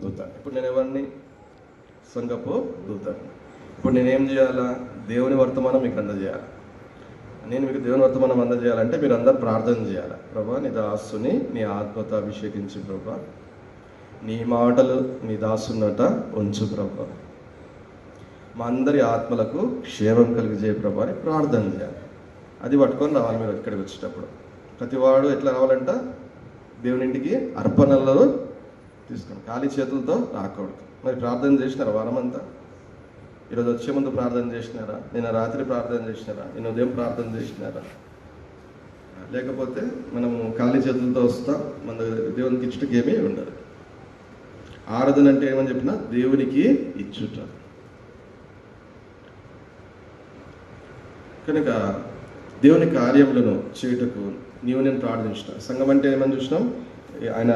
దూత. ఇప్పుడు నేను ఎవరిని? సంఘపు దూత. ఇప్పుడు నేనేం చేయాలా? దేవుని వర్తమానం మీకు అందజేయాలి. నేను మీకు దేవుని వర్తమానం అందజేయాలంటే మీరు అందరు ప్రార్థన చేయాలి. ప్రభా, నీ దాసుని నీ ఆత్మతో అభిషేకించు ప్రభా, నీ మాటలు నీ దాసున్నట ఉంచు ప్రభా, మా అందరి ఆత్మలకు క్షేమం కలిగజేయ ప్రభా అని ప్రార్థన చేయాలి. అది పట్టుకొని రావాలి మీరు ఇక్కడికి వచ్చేటప్పుడు. ప్రతివాడు ఎట్లా రావాలంట? దేవుని ఇంటికి అర్పణలలో తీసుకొని, ఖాళీ చేతులతో రాకూడదు. మరి ప్రార్థన చేసినారా వారమంతా? ఈరోజు వచ్చే ముందు ప్రార్థన చేసినారా? నిన్న రాత్రి ప్రార్థన చేసినారా? నిన్న ఉదయం ప్రార్థన చేసినారా? లేకపోతే మనము ఖాళీ చేతులతో వస్తాం, మన దేవునికి ఇచ్చుటకి ఏమీ ఉండదు. ఆరాధన అంటే ఏమని చెప్పినా దేవునికి ఇచ్చుట. కనుక దేవుని కార్యములను చేయుటకు నీవు నేను ప్రార్థించిన. సంఘం అంటే ఏమని చూసినాం? ఆయన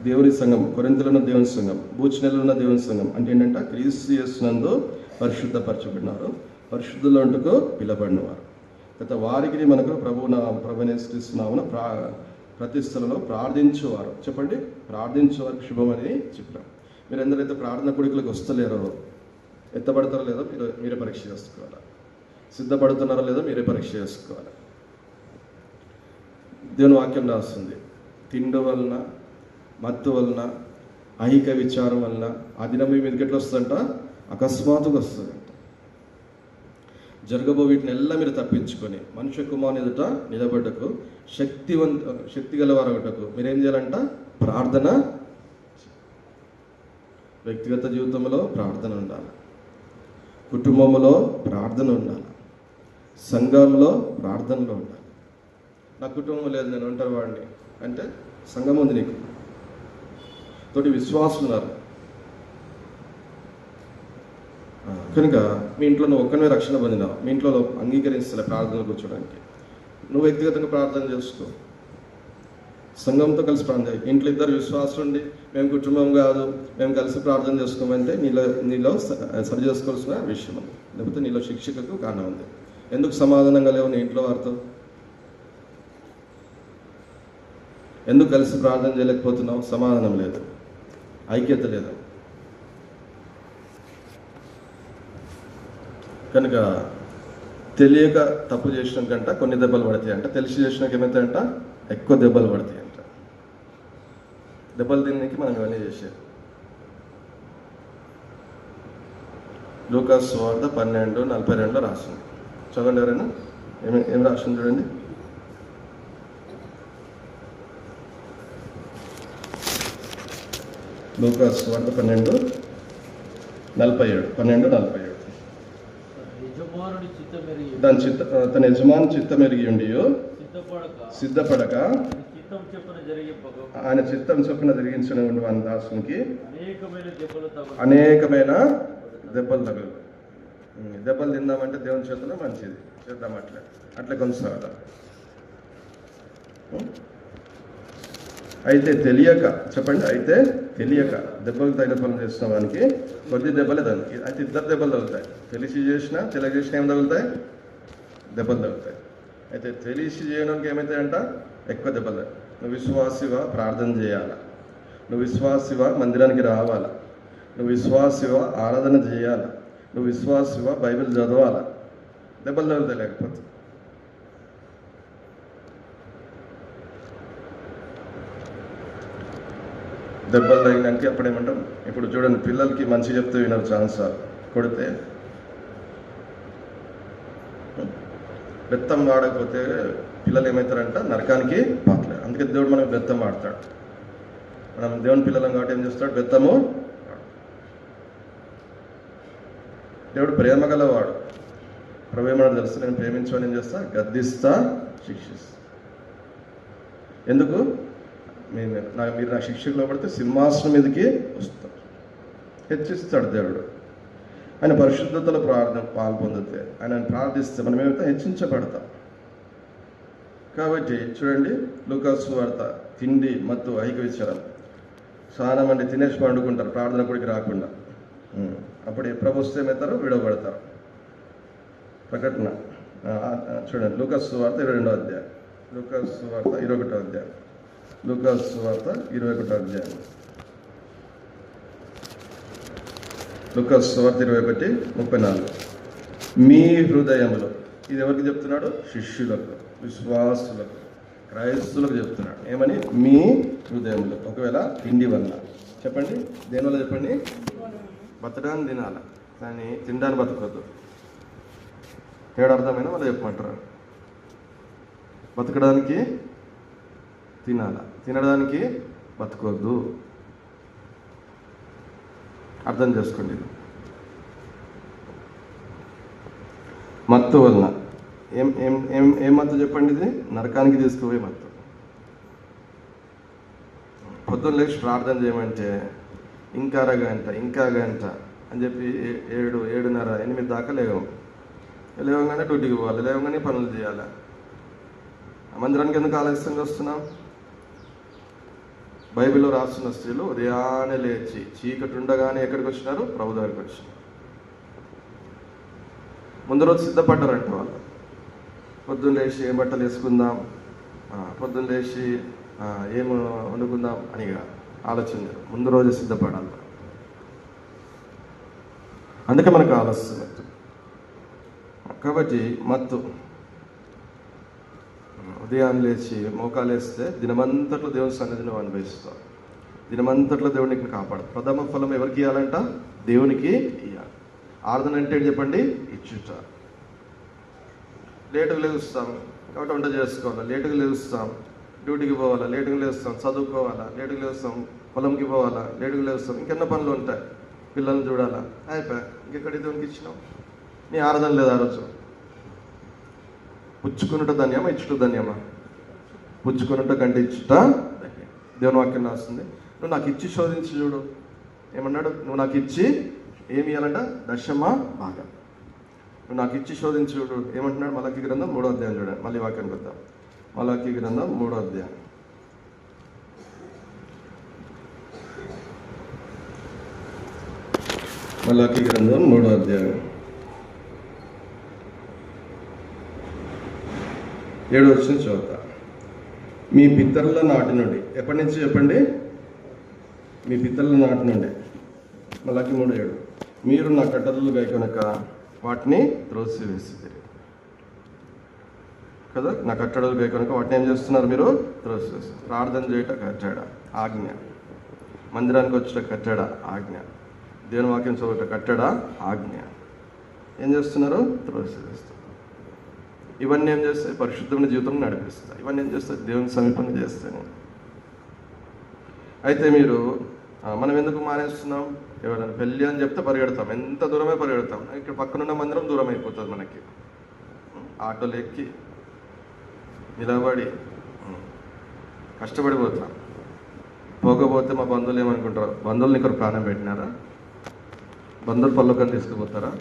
దేవుని సంఘం, కొరింథీయులో ఉన్న దేవుని సంఘం, బూచినెలలో ఉన్న దేవుని సంఘం అంటే ఏంటంటే క్రీస్తు యేసునందు పరిశుద్ధపరచబడినారు, పరిశుద్ధుల అంటుకు పిలబడినవారు. గత వారికి మనకు ప్రభునేస్తున్నామని ప్రతిష్టలలో ప్రార్థించేవారు. చెప్పండి, ప్రార్థించేవారికి శుభమని చెప్పాం. మీరు ఎందరైతే ప్రార్థన కొడుకులకు వస్తలేరో, ఎత్తబడతారో లేదో మీరే పరీక్ష చేసుకోవాలి. సిద్ధపడుతున్నారో లేదో మీరే పరీక్ష చేసుకోవాలి. దేవుని వాక్యం రాస్తుంది, తిండి వలన, మత్తు వలన, ఐహిక విచారం వలన ఆ దినం మీ మీదకి ఎట్లా వస్తుందంట? అకస్మాత్తుగా వస్తుందంట. జరగబో వీటిని ఎల్లా మీరు తప్పించుకొని మనుష్య కుమారుని ఎదుట నిలబడ్డకు శక్తి గలవారొకటకు మీరేం చేయాలంట? ప్రార్థన. వ్యక్తిగత జీవితంలో ప్రార్థన ఉండాలి, కుటుంబంలో ప్రార్థన ఉండాలి, సంఘంలో ప్రార్థనలో ఉండాలి. నా కుటుంబం లేదు, నేను ఒంటరి వాడిని అంటే సంఘం ఉంది నీకు, తోటి విశ్వాసులు ఉన్నారు కనుక మీ ఇంట్లో నువ్వు ఒక్కనే రక్షణ పొందినావు, మీ ఇంట్లో అంగీకరిస్తలే ప్రార్థనలు కూర్చోడానికి, నువ్వు వ్యక్తిగతంగా ప్రార్థన చేసుకో, సంఘంతో కలిసి ప్రార్థన చేయి. ఇంట్లో ఇద్దరు విశ్వాసులు ఉండి మేము కుటుంబం కాదు మేము కలిసి ప్రార్థన చేసుకోమంటే నీలో సరి చేసుకోవాల్సిన విషయం ఉంది, లేకపోతే నీలో శిక్షకు కారణం ఉంది. ఎందుకు సమాధానంగా లేవు నీ ఇంట్లో వారితో? ఎందుకు కలిసి ప్రార్థన చేయలేకపోతున్నావు? సమాధానం లేదు, ఐక్యత లేదు. కనుక తెలియక తప్పు చేసిన కంట కొన్ని దెబ్బలు పడతాయి అంట, తెలిసి చేసినాక ఏమవుతాయంట? ఎక్కువ దెబ్బలు పడతాయి అంట. దెబ్బలు తినడానికి మనం ఇవన్నీ చేసేది. లూకాసు సువార్త 12:42 రాస్తుంది. చదవండి ఎవరైనా. ఏం రాస్తుంది చూడండి. లూకాసు సువార్త 12:47. తన యజమాని చిత్తమెరిగి ఉండి సిద్ధపడక ఆయన చిత్తం చొప్పున జరిగించిన వాని దాసునికి అనేకమైన దెబ్బలు తగలు. దెబ్బలు తిందామంటే దేవుని చేతుల్లో మంచిది, చేద్దాం అట్లా కొనసాగాలి. అయితే తెలియక చెప్పండి, అయితే తెలియక దెబ్బలు తగిన పనులు చేసిన వానికి కొద్ది దెబ్బలే దానికి. అయితే ఇద్దరు దెబ్బలు తగులుతాయి, తెలిసి చేసినా తెలియక చేసినా ఏం తగులుతాయి? దెబ్బలు తగులుతాయి. అయితే తెలిసి చేయడానికి ఏమవుతాయంట? ఎక్కువ దెబ్బలు. నువ్వు విశ్వాసివా ప్రార్థన చేయాలా, నువ్వు విశ్వాసివా మందిరానికి రావాలా, నువ్వు విశ్వాసివా ఆరాధన చేయాలా, నువ్వు విశ్వాసివా బైబిల్ చదవాలా. దెబ్బలు తగులుతాయి లేకపోతే. దెబ్బలు తగినాక అప్పుడేమంటాం? ఇప్పుడు చూడండి, పిల్లలకి మంచి చెప్తే వినరు ఛాన్స్ కొడితే. బెత్తం వాడకపోతే పిల్లలు ఏమవుతారంట? నరకానికి పాతలేదు. అందుకే దేవుడు మనకు బెత్తం వాడతాడు. మనం దేవుని పిల్లలం కాబట్టి ఏం చేస్తాడు? బెత్తము. దేవుడు ప్రేమ గలవాడు. ప్రభు ఏమన్నా తెలుసు, నేను ప్రేమించమని ఏం చేస్తా? గద్దిస్తా, శిక్షిస్తా. ఎందుకు? మీరు నా శిక్షకు లోపడితే సింహాసనం మీదకి వస్తారు, హెచ్చిస్తాడు దేవుడు. ఆయన పరిశుద్ధతలో పాల్పొందితే, ఆయన ప్రార్థిస్తే మనం ఏమైతే హెచ్చించబడతాం. కాబట్టి చూడండి, లూకాసు వార్త తిండి మత్తు ఐక విచారం. చాలా మంది తినేసి పండుకుంటారు ప్రార్థన కొడికి రాకుండా. అప్పుడు ప్రభు వస్తే ఏమవుతారో విడవబడతారు. ప్రకటన చూడండి, లూకాసు వార్త 22వ అధ్యాయం, లూకాసు వార్త 21వ అధ్యాయం, లూకాసు వార్త 21వ అధ్యాయం, లూకాసు వార్త 21:34. మీ హృదయములో, ఇది ఎవరికి చెప్తున్నాడు? శిష్యులకు, విశ్వాసులకు, క్రైస్తులకు చెప్తున్నాడు. ఏమని? మీ హృదయంలో. ఒకవేళ తిండి వల్ల చెప్పండి, దేనివల్ల చెప్పండి? బతకడానికి తినాలి కానీ తినడానికి బతకొద్దు. తేడా అర్థమైనా వాళ్ళు చెప్పమంటారు. బతకడానికి తినాల, తినడానికి బతకొద్దు. అర్థం చేసుకోండి. మత్తు వలన ఏం మత్తు చెప్పండి? ఇది నరకానికి తీసుకుపోయే మత్తు. పొద్దున్న లేచి ప్రార్థన చేయమంటే ఇంకా అరగంట అని చెప్పి 7, 7:30, 8 దాకా లేవగానే డ్యూటీకి పోవాలి, లేవగానే పనులు చేయాలి. మందిరానికి ఎందుకు ఆలస్యంగా వస్తున్నాం? బైబిల్లో రాస్తున్న స్త్రీలు ఉదయాన్నే లేచి చీకటి ఉండగానే ఎక్కడికి వచ్చినారు? ప్రభు దగ్గరికి వచ్చినారు. ముందు రోజు సిద్ధపడ్డారంట వాళ్ళు. పొద్దున్న లేచి ఏ బట్టలు వేసుకుందాం, పొద్దున్న లేచి ఏం వండుకుందాం అని ఆలోచన. ముందు రోజు సిద్ధపడాలి. అందుకే మనకు ఆలస్యం. కాబట్టి మత్తు ఉదయాన్ని లేచి మోకాలు వేస్తే దినమంతట్లో దేవుని సన్నిధిని నువ్వు అనుభవిస్తావు. దినమంతట్లో దేవునికి కాపాడు. ప్రథమ ఫలం ఎవరికి ఇవ్వాలంట? దేవునికి ఇవ్వాలి. ఆరాధన అంటే ఏంటి చెప్పండి? ఇచ్చుట. లేటుగా లేస్తాం కాబట్టి వంట చేసుకోవాలా, లేటుగా లేస్తాం డ్యూటీకి పోవాలా, లేటుగా లేస్తాం చదువుకోవాలా, లేటుగా లేస్తాం పొలంకి పోవాలా, లేటుగా లేస్తాం ఇంకెన్నో పనులు ఉంటాయి, పిల్లల్ని చూడాలా, అయిపోయా ఇంకెక్కడి దేవునికి ఇచ్చినాం. నీ ఆరాధన లేదు ఆ రోజు. పుచ్చుకున్నట ధన్యమా, ఇచ్చుట ధన్యమా? పుచ్చుకున్నట కంటే ఇచ్చుట ధన్యం. దేవుని వాక్యం రాస్తుంది, నువ్వు నాకు ఇచ్చి శోధించి చూడు. ఏమన్నాడు? నువ్వు నాకు ఇచ్చి ఏమి ఇవ్వాలంట? దశమ భాగం. నువ్వు నాకు ఇచ్చి శోధించి చూడు. ఏమంటున్నాడు? మలాకీ గ్రంథం 3వ అధ్యాయం చూడండి. మళ్ళీ వాక్యానికి వద్దాం. మలాకీ గ్రంథం 3వ అధ్యాయం. మలాకీ గ్రంథం 3వ అధ్యాయం 7వ వచనం చదువుతా. మీ పితరుల నాటి నుండి, ఎప్పటి నుంచి చెప్పండి? మీ పితరుల నాటి నుండి. మలాకీ 3:7. మీరు నా కట్టడలు గైకొనక వాటిని త్రోసివేసిరి కదా. నా కట్టడలు గైకొనక వాటిని ఏం చేస్తున్నారు మీరు? త్రోసివేసి. ప్రార్థన చేయట కట్టడ ఆజ్ఞ, మందిరానికి వచ్చట కట్టడ ఆజ్ఞ, దేవుని వాక్యం చదువుట కట్టడ ఆజ్ఞ. ఏం చేస్తున్నారు? త్రోసివేస్తారు. ఇవన్నీ ఏం చేస్తాయి? పరిశుద్ధమైన జీవితం నడిపిస్తాయి. ఇవన్నీ ఏం చేస్తాయి? దేవుని సమీపంగా చేస్తాయి. అయితే మీరు మనం ఎందుకు మానేస్తున్నాం? ఎవరైనా పెళ్ళి అని చెప్తే పరిగెడతాం, ఎంత దూరమే పరిగెడతాం. ఇక్కడ పక్కనున్న మందిరం దూరం అయిపోతుంది మనకి. ఆటోలు ఎక్కి నిలబడి కష్టపడిపోతాం. పోకపోతే మా బంధువులు ఏమనుకుంటారు? బంధువులు ఇక్కడ ప్రాణం పెట్టినారా? బంధువులు పళ్ళకని తీసుకుపోతారా?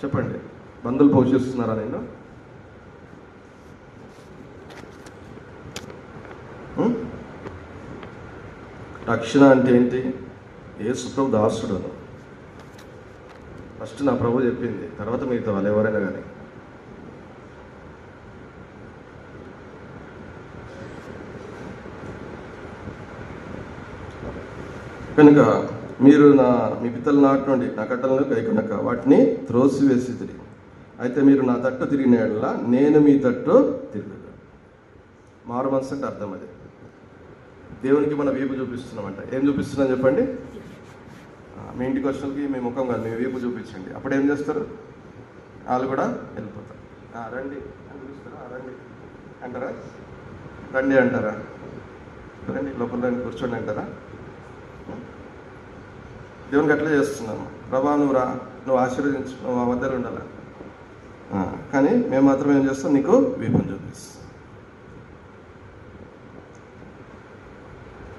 చెప్పండి. బంధువులు పోషిస్తున్నారా? నేను రక్షణ అంటే ఏంటి? యేసు ప్రభు దాసుడు. ఫస్ట్ నా ప్రభు చెప్పింది, తర్వాత మిగతా వాళ్ళు ఎవరైనా కానీ. కనుక మీరు మీ పితల నాటి నుండి నా కట్టలను గైకొనక వాటిని త్రోసివేసిరి. అయితే మీరు నా తట్టు తిరిగిన యెడల నేను మీ తట్టు తిరుగుతాను. మారు మనసు అంటే అర్థం అది. దేవునికి మన వీపు చూపిస్తున్నామంట. ఏం చూపిస్తున్నాం చెప్పండి? మీ ఇంటికి వచ్చినకి మీ ముఖం కాదు, మీ వీపు చూపించండి. అప్పుడు ఏం చేస్తారు? వాళ్ళు కూడా వెళ్ళిపోతారు. రండి అని పిలుస్తారా? రండి అంటారా? రండి అంటారా? రండి లోపల రండి కూర్చోండి అంటారా? దేవునికి అట్లా చేస్తున్నాము. ప్రభా నువ్వు రా, నువ్వు ఆశీర్వదించు, నువ్వు ఆ వద్దలు ఉండాలా. కానీ మేము మాత్రం ఏం చేస్తాం? నీకు వీపుని చూపిస్తాం.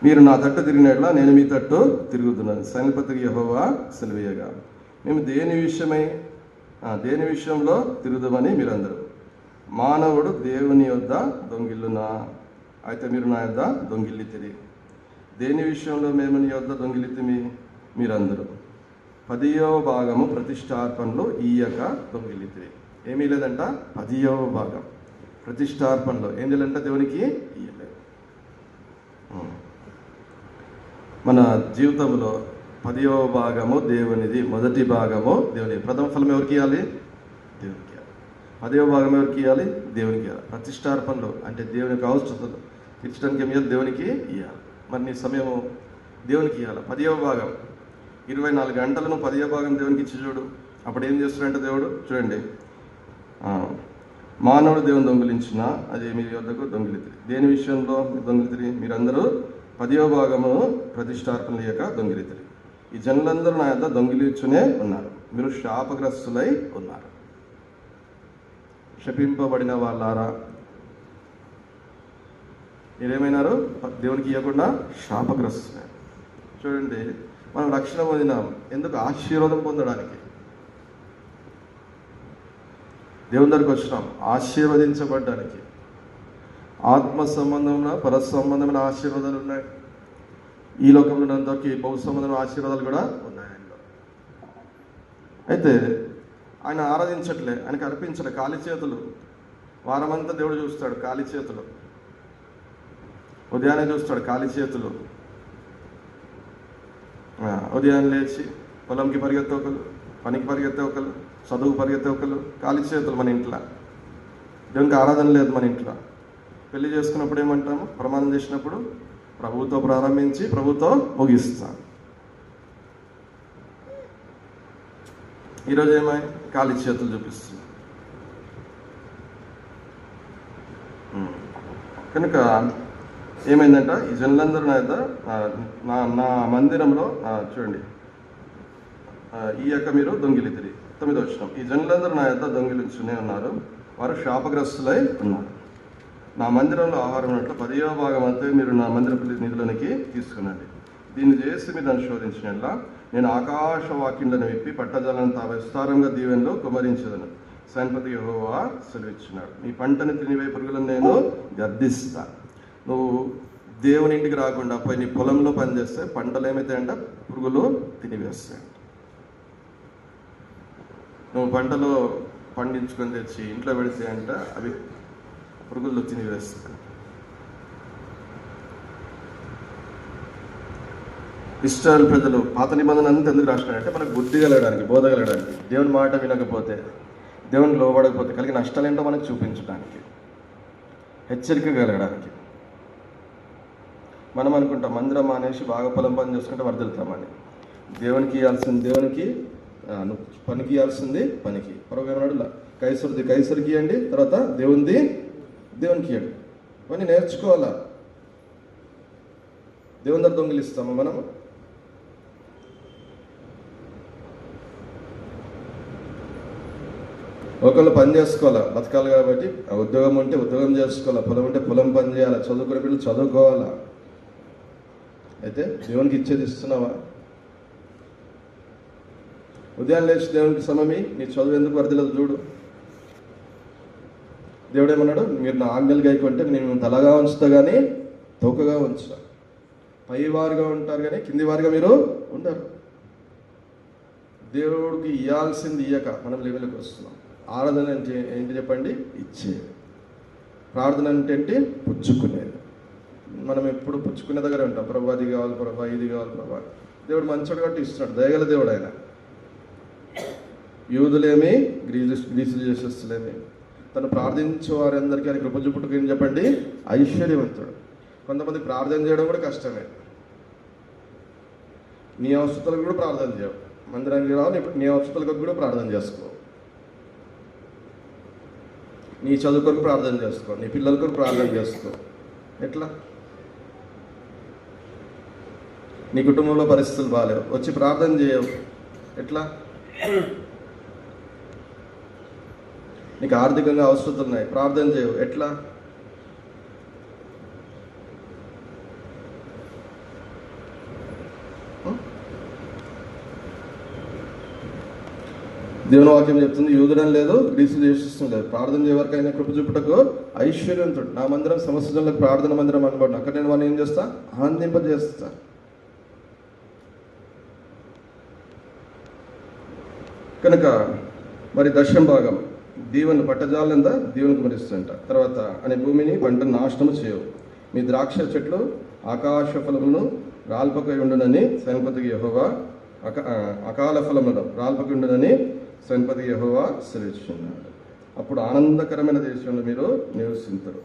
మీరు నా తట్టు తిరిగినట్లా నేను మీ తట్టు తిరుగుతున్నాను. సైన్యపతికి యెహోవా సెలవీయగా. మేము దేని విషయంలో తిరుగుదామని మీరందరూ. మానవుడు దేవుని యొద్ద దొంగిల్లునా? అయితే మీరు నా యొద్ద దొంగిల్లితిరి. దేని విషయంలో మేము నీ యొద్ద దొంగిలితిమి? మీరందరూ 10వ భాగము ప్రతిష్టార్పణలు ఇయ్యక దొంగిలితిరి. ఏమీ లేదంట? 10వ భాగం ప్రతిష్టార్పణలో ఏం చేయాలంట? దేవునికి ఇయ్యలేదు. మన జీవితంలో 10వ భాగము దేవునిది, మొదటి భాగము దేవుని. ప్రథమ ఫలం ఎవరికి ఇవ్వాలి? దేవునికి ఇవ్వాలి. 10వ భాగం ఎవరికి ఇవ్వాలి? దేవునికి ఇవ్వాలి. ప్రతిష్టార్పణలు అంటే దేవునికి అవసరతలు తీర్చడానికి ఏం చేయాలి? దేవునికి ఇవ్వాలి. మరి నీ సమయము దేవునికి ఇవ్వాలి. 10వ భాగం 24 గంటలను 10వ భాగం దేవునికి ఇచ్చి చూడు. అప్పుడు ఏం చేస్తున్నాడంటే దేవుడు చూడండి, మానవుడు దేవుని దొంగిలించిన అది మీ యొద్దకు దొంగిలితిరి. దేని విషయంలో దొంగిలితిరి? మీరందరూ 10వ భాగము ప్రతిష్టార్పణ లేక దొంగిలితిరి. ఈ జనులందరూ నా యొద్ద దొంగిలించునే ఉన్నారు. మీరు శాపగ్రస్తులై ఉన్నారు. శపింపబడిన వాళ్ళారా, మీరేమైనారు? దేవునికి ఇవ్వకుండా శాపగ్రస్తులే. చూడండి, మనం రక్షణ పొందినాం ఎందుకు? ఆశీర్వాదం పొందడానికి. దేవుని దగ్గరికి వచ్చినాం ఆశీర్వదించబడ్డానికి. ఆత్మ సంబంధమైన పర సంబంధమైన ఆశీర్వాదాలు ఉన్నాయి. ఈ లోకంలో ఉన్నంతకి బహు సంబంధమైన ఆశీర్వాదాలు కూడా ఉన్నాయి ఆయనలో. అయితే ఆయన ఆరాధించట్లే, ఆయనకు అర్పించలే. ఖాళీ చేతులు. వారమంతా దేవుడు చూస్తాడు ఖాళీ చేతులు. ఉదయాన్నే చూస్తాడు ఖాళీ చేతులు. ఉదయాన్నే లేచి పొలంకి పరిగెత్తే ఒకరు, పనికి పరిగెత్తే ఒకరు, చదువు పరిగెత్తే ఒకరు, ఖాళీ చేతులు. మన ఇంట్లో దేవునికి ఆరాధన లేదు. మన ఇంట్లో పెళ్లి చేసుకున్నప్పుడు ఏమంటాము? ప్రమాణం చేసినప్పుడు ప్రభువుతో ప్రారంభించి ప్రభువుతో ముగిస్తాం. ఈరోజు ఏమై కాలి చేతులు చూపిస్తుంది. కనుక ఏమైందంట, ఈ జనులందరూ నా యొక్క నా మందిరంలో చూడండి, ఈ యొక్క మీరు దొంగిలితిరి. 9వ వచనం, ఈ జనులందరూ నా యొక్క దొంగిలించునే ఉన్నారు, వారు శాపగ్రస్తులై ఉన్నారు. నా మందిరంలో ఆహారం ఉన్నట్లు 10వ భాగం అంతా మీరు నా మందిర నిధులనికి తీసుకునండి. దీన్ని చేసి మీరు నన్ను శోధించినట్లా నేను ఆకాశవాక్యులను విప్పి పట్టజాలంతా విస్తారంగా దీవెనలో కుమరించదను. సైన్పతి యెహోవా సెలవిచ్చున్నాడు. నీ పంటని తినివే పురుగులను నేను గద్దిస్తా. నువ్వు దేవుని ఇంటికి రాకుండా పోయి నీ పొలంలో పనిచేస్తే పంటలు ఏమవుతాయంట, పురుగులు తినివేస్తాయంట. నువ్వు పంటలో పండించుకొని తెచ్చి ఇంట్లో పెడితే అంట అవి పురుగులు తినివేస్తాయి. ఇశ్రాయేలు ప్రజలు పాత నిబంధన అంతా ఎందుకు రాసినారంటే మనకు బుద్ధి కలగడానికి, బోధ కలగడానికి, దేవుని మాట వినకపోతే, దేవుని లోబడకపోతే కలిగే నష్టాలు ఏంటో మనకు చూపించడానికి, హెచ్చరిక కలగడానికి. మనం అనుకుంటాం మందిరం అనేసి బాగా పొలం పని చేసుకుంటే వర్దిల్తామని. దేవునికి ఇవ్వాల్సింది దేవునికి, పనికి ఇవ్వాల్సింది పనికి. పరమేమన్నాడు, కైసరిది కైసరికి ఇవ్వండి, తర్వాత దేవునికి ఇవ్వండి. ఇవన్నీ నేర్చుకోవాలా. దేవుని దగ్గర దొంగిలిస్తాము మనము. ఒకళ్ళు పని చేసుకోవాలా, బతకాలి కాబట్టి ఉద్యోగం ఉంటే ఉద్యోగం చేసుకోవాలా, పొలం ఉంటే పొలం పని చేయాలా, చదువుకునే పిల్లలు చదువుకోవాలా. అయితే దేవునికి ఇచ్చేది ఇస్తున్నావా? ఉదయం లేచి దేవునికి సమమి, నీ చదువు ఎందుకు వర్దిలేదు చూడు. దేవుడు ఏమన్నాడు, మీరు నా ఆజ్ఞలు గైకుంటే నేను తలగా ఉంచుతా కానీ తోకగా ఉంచుతా. పైవారుగా ఉంటారు కానీ కింది వారుగా మీరు ఉండరు. దేవుడికి ఇవ్వాల్సింది ఇయ్యక మనం లెవెల్కి వస్తున్నాం. ఆరాధన అంటే ఏంటి చెప్పండి? ఇచ్చేది. ప్రార్థన అంటే ఏంటి? పుచ్చుకునేది. మనం ఎప్పుడు పుచ్చుకునే దగ్గర ఉంటాం. ప్రభా అది కావాలి, ప్రభా ఇది కావాలి, ప్రభా. దేవుడు మంచోడు కాబట్టి ఇస్తున్నాడు, దయగల దేవుడు ఆయన. యూదులేమి గ్రీసులు చేసేస్తలేమి. తను ప్రార్థించే వారందరికీ ఆయన కృప చూపుటకు ఏం చెప్పండి? ఐశ్వర్యవంతుడు. కొంతమంది ప్రార్థన చేయడం కూడా కష్టమే. నీ అవసరాలకు కూడా ప్రార్థన చేయవు. మందిరానికి రావు, నీ అవసరాలకు కూడా ప్రార్థన చేసుకో. నీ చదువు కొరకు ప్రార్థన చేసుకో, నీ పిల్లల కొరకు ప్రార్థన చేసుకో. ఎట్లా? నీ కుటుంబంలో పరిస్థితులు బాగాలేవు, వచ్చి ప్రార్థన చేయవు. ఎట్లా? నీకు ఆర్థికంగా అవసరాలు ఉన్నాయి, ప్రార్థన చేయవు. ఎట్లా? దేవుని వాక్యం చెప్తుంది, యూదుడం లేదు, గ్రీసులు చేసేస్తుంది లేదు, ప్రార్థన చేయవరకైనా కృప చూపుటకు ఐశ్వర్యవంతుడు. నా మందిరం సమస్త జనులకు ప్రార్థన మందిరం అనబడిన అక్కడ నేను వాడిని ఏం చేస్తా? ఆనందింపజేస్తా. కనుక మరి దశం భాగం దీవెన పట్టజాలంతా దీవెనకు మరిస్తుంట. తర్వాత అనే భూమిని పంటను నాశనము చేయవు. మీ ద్రాక్ష చెట్లు ఆకాశ ఫలములను రాల్పకై ఉండునని సైన్పతికి యెహోవా, అకాల ఫలములను రాల్పకై ఉండునని సైన్పతికి యెహోవా సెలవిచ్చున్నాడు. అప్పుడు ఆనందకరమైన దేశంలో మీరు నివసించరు.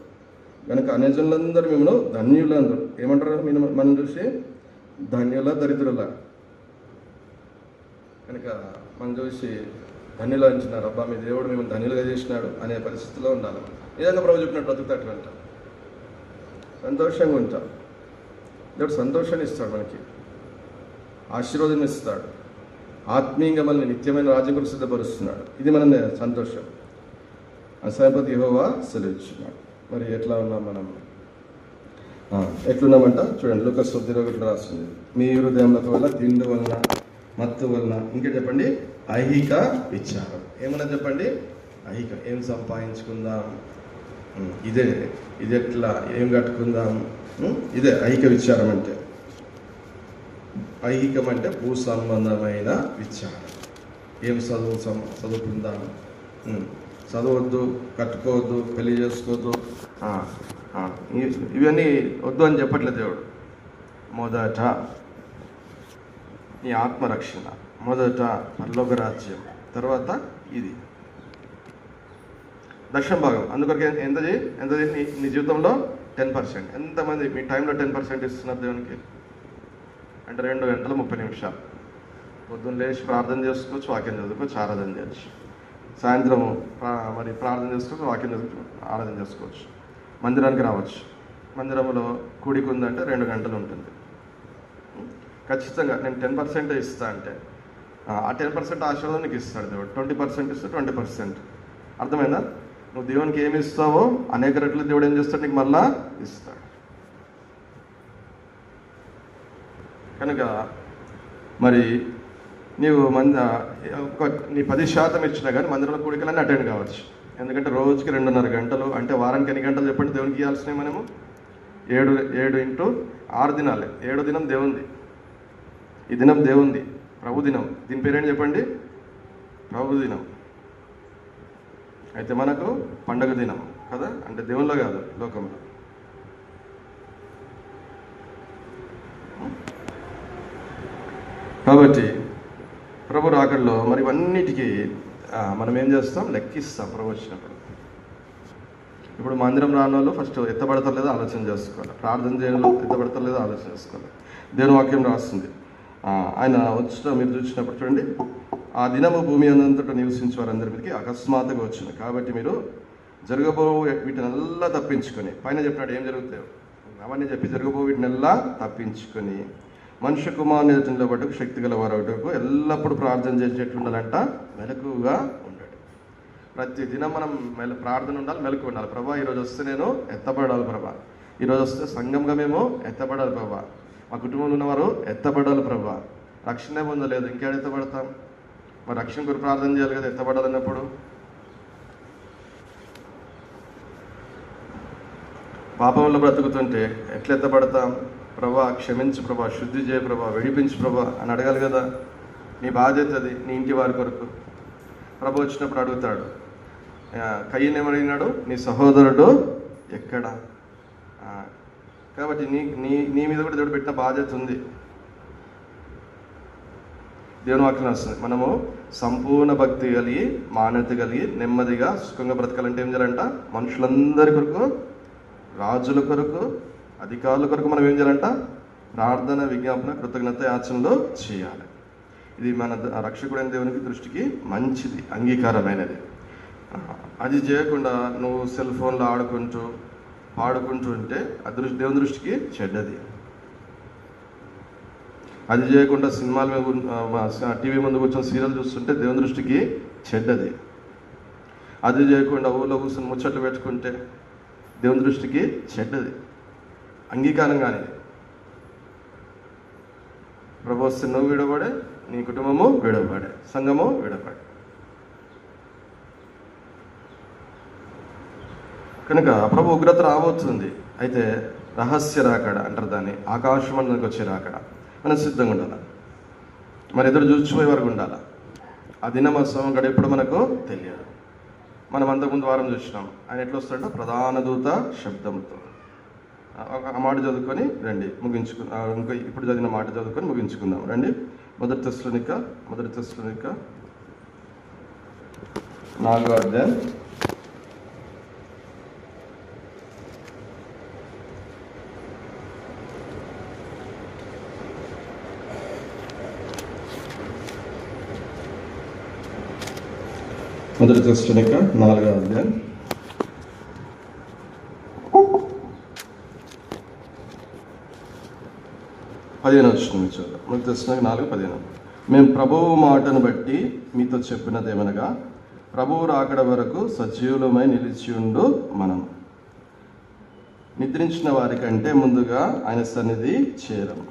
కనుక అన్యజనులందరూ మిమ్మల్ని ధన్యులందరూ ఏమంటారు? మనం చూసి ధన్యుల దరిద్రుల. కనుక మనం చూసి ధన్యులు అంటున్నారు. అబ్బా మీ దేవుడు మిమ్మల్ని ధన్యులుగా చేసినాడు అనే పరిస్థితిలో ఉండాలి. ఏదైనా ప్రభు చెప్పినట్టు బ్రతుకుతాడు అంట, సంతోషంగా ఉంటాం. దేవుడు సంతోషాన్ని ఇస్తాడు, మనకి ఆశీర్వాదం ఇస్తాడు, ఆత్మీయంగా మనల్ని నిత్యమైన రాజ్యం కొరకు సిద్ధపరుస్తున్నాడు. ఇది మన సంతోషం. సైన్పతి యెహోవా సెలవిచ్చున్నాడు. మరి ఎట్లా ఉన్నాం మనం? ఎట్లున్నామంట చూడండి, లూకా 9:21 రాస్తుంది. మీ హృదయంలో వల్ల తిండి వలన, మత్తు వలన, ఇంకా చెప్పండి ఐహిక విచారం. ఏమన్నా చెప్పండి? ఐహిక, ఏం సంపాదించుకుందాం, ఇది ఎట్లా, ఏం కట్టుకుందాం, ఇదే ఐహిక విచారం అంటే. ఐహికం అంటే భూ సంబంధమైన విచారం. ఏం చదువుకుందాం, చదవద్దు, కట్టుకోవద్దు, పెళ్లి చేసుకోవద్దు, ఇవన్నీ వద్దు అని చెప్పట్లేదు దేవుడు. మొదట నీ ఆత్మరక్షణ, మొదట పరలోక రాజ్యం, తర్వాత ఇది దశమ భాగం. అందుకొరకు ఎంతది నీ జీవితంలో 10%. ఎంతమంది మీ టైంలో 10% ఇస్తున్నారు దేవునికి? అంటే 2 గంటల 30 నిమిషాలు. పొద్దున్న లేచి ప్రార్థన చేసుకోవచ్చు, వాక్యం చదువుకోవచ్చు, ఆరాధన చేయొచ్చు. సాయంత్రము మరి ప్రార్థన చేసుకోవచ్చు, వాక్యం చదువుకోవచ్చు, ఆరాధన చేసుకోవచ్చు. మందిరానికి రావచ్చు. మందిరంలో కూడిక ఉందంటే 2 గంటలు ఉంటుంది. ఖచ్చితంగా నేను 10% ఇస్తా అంటే ఆ 10% ఆశీర్వాదం నీకు ఇస్తాడు దేవుడు. 20% ఇస్తే 20%. అర్థమైందా? నువ్వు దేవునికి ఏమి ఇస్తావో అనేక రెట్లు దేవుడు ఏం చేస్తాడు, నీకు మళ్ళా ఇస్తాడు. కనుక మరి నీవు నీ 10% ఇచ్చినా కానీ మందిరంలో కూడికలన్నీ అటెండ్ కావచ్చు. ఎందుకంటే రోజుకి 2.5 గంటలు, అంటే వారానికి ఎన్ని గంటలు చెప్పండి దేవునికి ఇవ్వాల్సినవి మనము? 7 ఇంటూ 6 దినాలే. 7వ దినం దేవుంది. ఈ దినం దేవుంది, ప్రభు దినం. దీని పేరేంటి చెప్పండి? ప్రభు దినం. అయితే మనకు పండగ దినం కదా, అంటే దేవుల్లో కాదు, లోకంలో. కాబట్టి ప్రభు రాకడలో మరి ఇవన్నిటికీ మనం ఏం చేస్తాం? లెక్కిస్తాం ప్రభు వచ్చినప్పుడు. ఇప్పుడు మందిరం రాని వాళ్ళు ఫస్ట్ ఎత్తబడతారు లేదో ఆలోచన చేసుకోవాలి. ప్రార్థన చేయడంలో ఎత్తబడతారు లేదో ఆలోచన చేసుకోవాలి. దేవుని వాక్యం రాస్తుంది. ఆయన వచ్చిన మీరు చూసినప్పుడు చూడండి, ఆ దినము భూమి అంతటా నివసించే వారందరి మీదకి అకస్మాత్తుగా వచ్చింది. కాబట్టి మీరు జరగబో వీటినల్లా తప్పించుకొని, పైన చెప్పినట్టు ఏం జరుగుతాయో అవన్నీ చెప్పి జరగబో వీటినల్లా తప్పించుకొని మనుష్య కుమారుని ఎదుట నిలబడటకు శక్తి గల వారొకటకు ఎల్లప్పుడూ ప్రార్థన చేసేట్లు ఉండాలంట, మెలకువగా ఉండాలి. ప్రతి దినం మనం ప్రార్థన ఉండాలి, మెలకు ఉండాలి. ప్రభా ఈరోజు వస్తే నేను ఎత్తబడాలి ప్రభా, ఈరోజు వస్తే సంఘంగా మేము ఎత్తబడాలి ప్రభా, మా కుటుంబంలో ఉన్నవారు ఎత్తబడాలి ప్రభా. రక్షణ పొందలేదు, ఇంకేడ ఎత్తబడతాం? మరి రక్షణ కొరకు ప్రార్థన చేయాలి కదా ఎత్తబడాలన్నప్పుడు. పాపంలో బ్రతుకుతుంటే ఎట్లా ఎత్తబడతాం? ప్రభా క్షమించు ప్రభా, శుద్ధి చేయ ప్రభా, విడిపించు ప్రభా అని అడగాలి కదా. నీ బాధ్యత అది, నీ ఇంటి వారి కొరకు. ప్రభు వచ్చినప్పుడు అడుగుతాడు, కయ్యను ఏమడిగినాడు? నీ సహోదరుడు ఎక్కడ? కాబట్టి నీ మీద కూడా దేవుడు పెట్టిన బాధ్యత ఉంది. దేవుని వాక్యం వస్తుంది, మనము సంపూర్ణ భక్తి కలిగి, మాన్యత కలిగి, నెమ్మదిగా సుఖంగా బ్రతకాలంటే ఏం చేయాలంట? మనుషులందరి కొరకు, రాజుల కొరకు, అధికారుల కొరకు మనం ఏం చేయాలంట? ప్రార్థన, విజ్ఞాపన, కృతజ్ఞత యాచనలు చేయాలి. ఇది మన రక్షకుడైన దేవునికి దృష్టికి మంచిది, అంగీకారమైనది. అది చేయకుండా నువ్వు సెల్ ఫోన్లో ఆడుకుంటూ పాడుకుంటూ ఉంటే అది దేవుని దృష్టికి చెడ్డది. అది చేయకుండా సినిమాల మీద టీవీ ముందు కూర్చొని సీరియల్ చూస్తుంటే దేవుని దృష్టికి చెడ్డది. అది చేయకుండా ఊళ్ళో కూర్చొని ముచ్చట్లు పెట్టుకుంటే దేవుని దృష్టికి చెడ్డది, అంగీకారం కానిది. ప్రభు వస్తే నువ్వు విడబడే, నీ కుటుంబము విడబడే, సంఘము విడబడే. కనుక ప్రభు ఉగ్రత రాబోతుంది. అయితే రహస్య రాకడ అంటారు దాన్ని, ఆకాశమండలికి వచ్చే రాకడ. మనం సిద్ధంగా ఉండాలి, మరి ఎదురు చూసిపోయే వరకు ఉండాలి. ఆ దినం సమయం గడిపడం మనకు తెలియదు. మనం అంతకుముందు వారం చూసినాం, ఆయన ఎట్లా వస్తాడో ప్రధాన దూత శబ్దంతో. ఆ మాట చదువుకొని రండి, ఇంకా ఇప్పుడు చదివిన మాట చదువుకొని ముగించుకుందాం రండి. మొదటి తెస్సలోనిక 4వ అధ్యాయం 4వ అధ్యాయం 15 వచ్చిన చూద్దాం. 4:15. మేము ప్రభువు మాటను బట్టి మీతో చెప్పినదేమనగా, ప్రభువు రాకడ వరకు సజీవులమై నిలిచి ఉండు మనం నిద్రించిన వారి కంటే ముందుగా ఆయన సన్నిధి చేరము.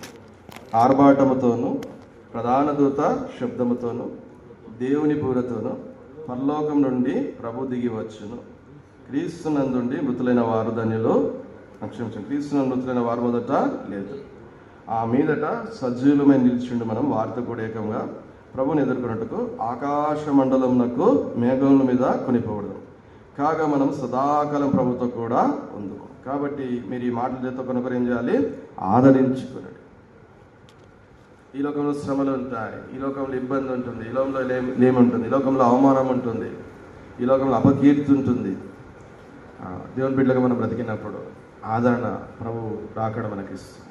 ఆర్భాటముతోనూ, ప్రధాన దూత శబ్దముతోనూ, దేవుని పూరతోనూ పరలోకం నుండి ప్రభు దిగి వచ్చును. క్రీస్తునందుండి మృతులైన వారు ధన్యులు. క్రీస్తునందు మృతులైన వారు మొదట లేదు, ఆ మీదట సజీవులమై నిలిచిండు మనం వారితో కూడా ఏకంగా ప్రభుని ఎదుర్కొన్నట్టుకు ఆకాశ మండలమునకు మేఘముల మీద కొనిపోవడం. కాగా మనం సదాకాలం ప్రభుతో కూడా ఉంది. కాబట్టి మీరు ఈ మాటల చేత కొనొకరు ఏం చేయాలి? ఆదరించుకున్నాడు. ఈ లోకంలో శ్రమలు ఉంటాయి, ఈ లోకంలో ఇబ్బంది ఉంటుంది, ఈ లోకంలో ఏముంటుంది, ఈ లోకంలో అవమానం ఉంటుంది, ఈ లోకంలో అపకీర్తి ఉంటుంది. దేవుని బిడ్డలుగా మనం బ్రతికినప్పుడు ఆదరణ ప్రభు రాకడ మనకి ఇస్తుంది.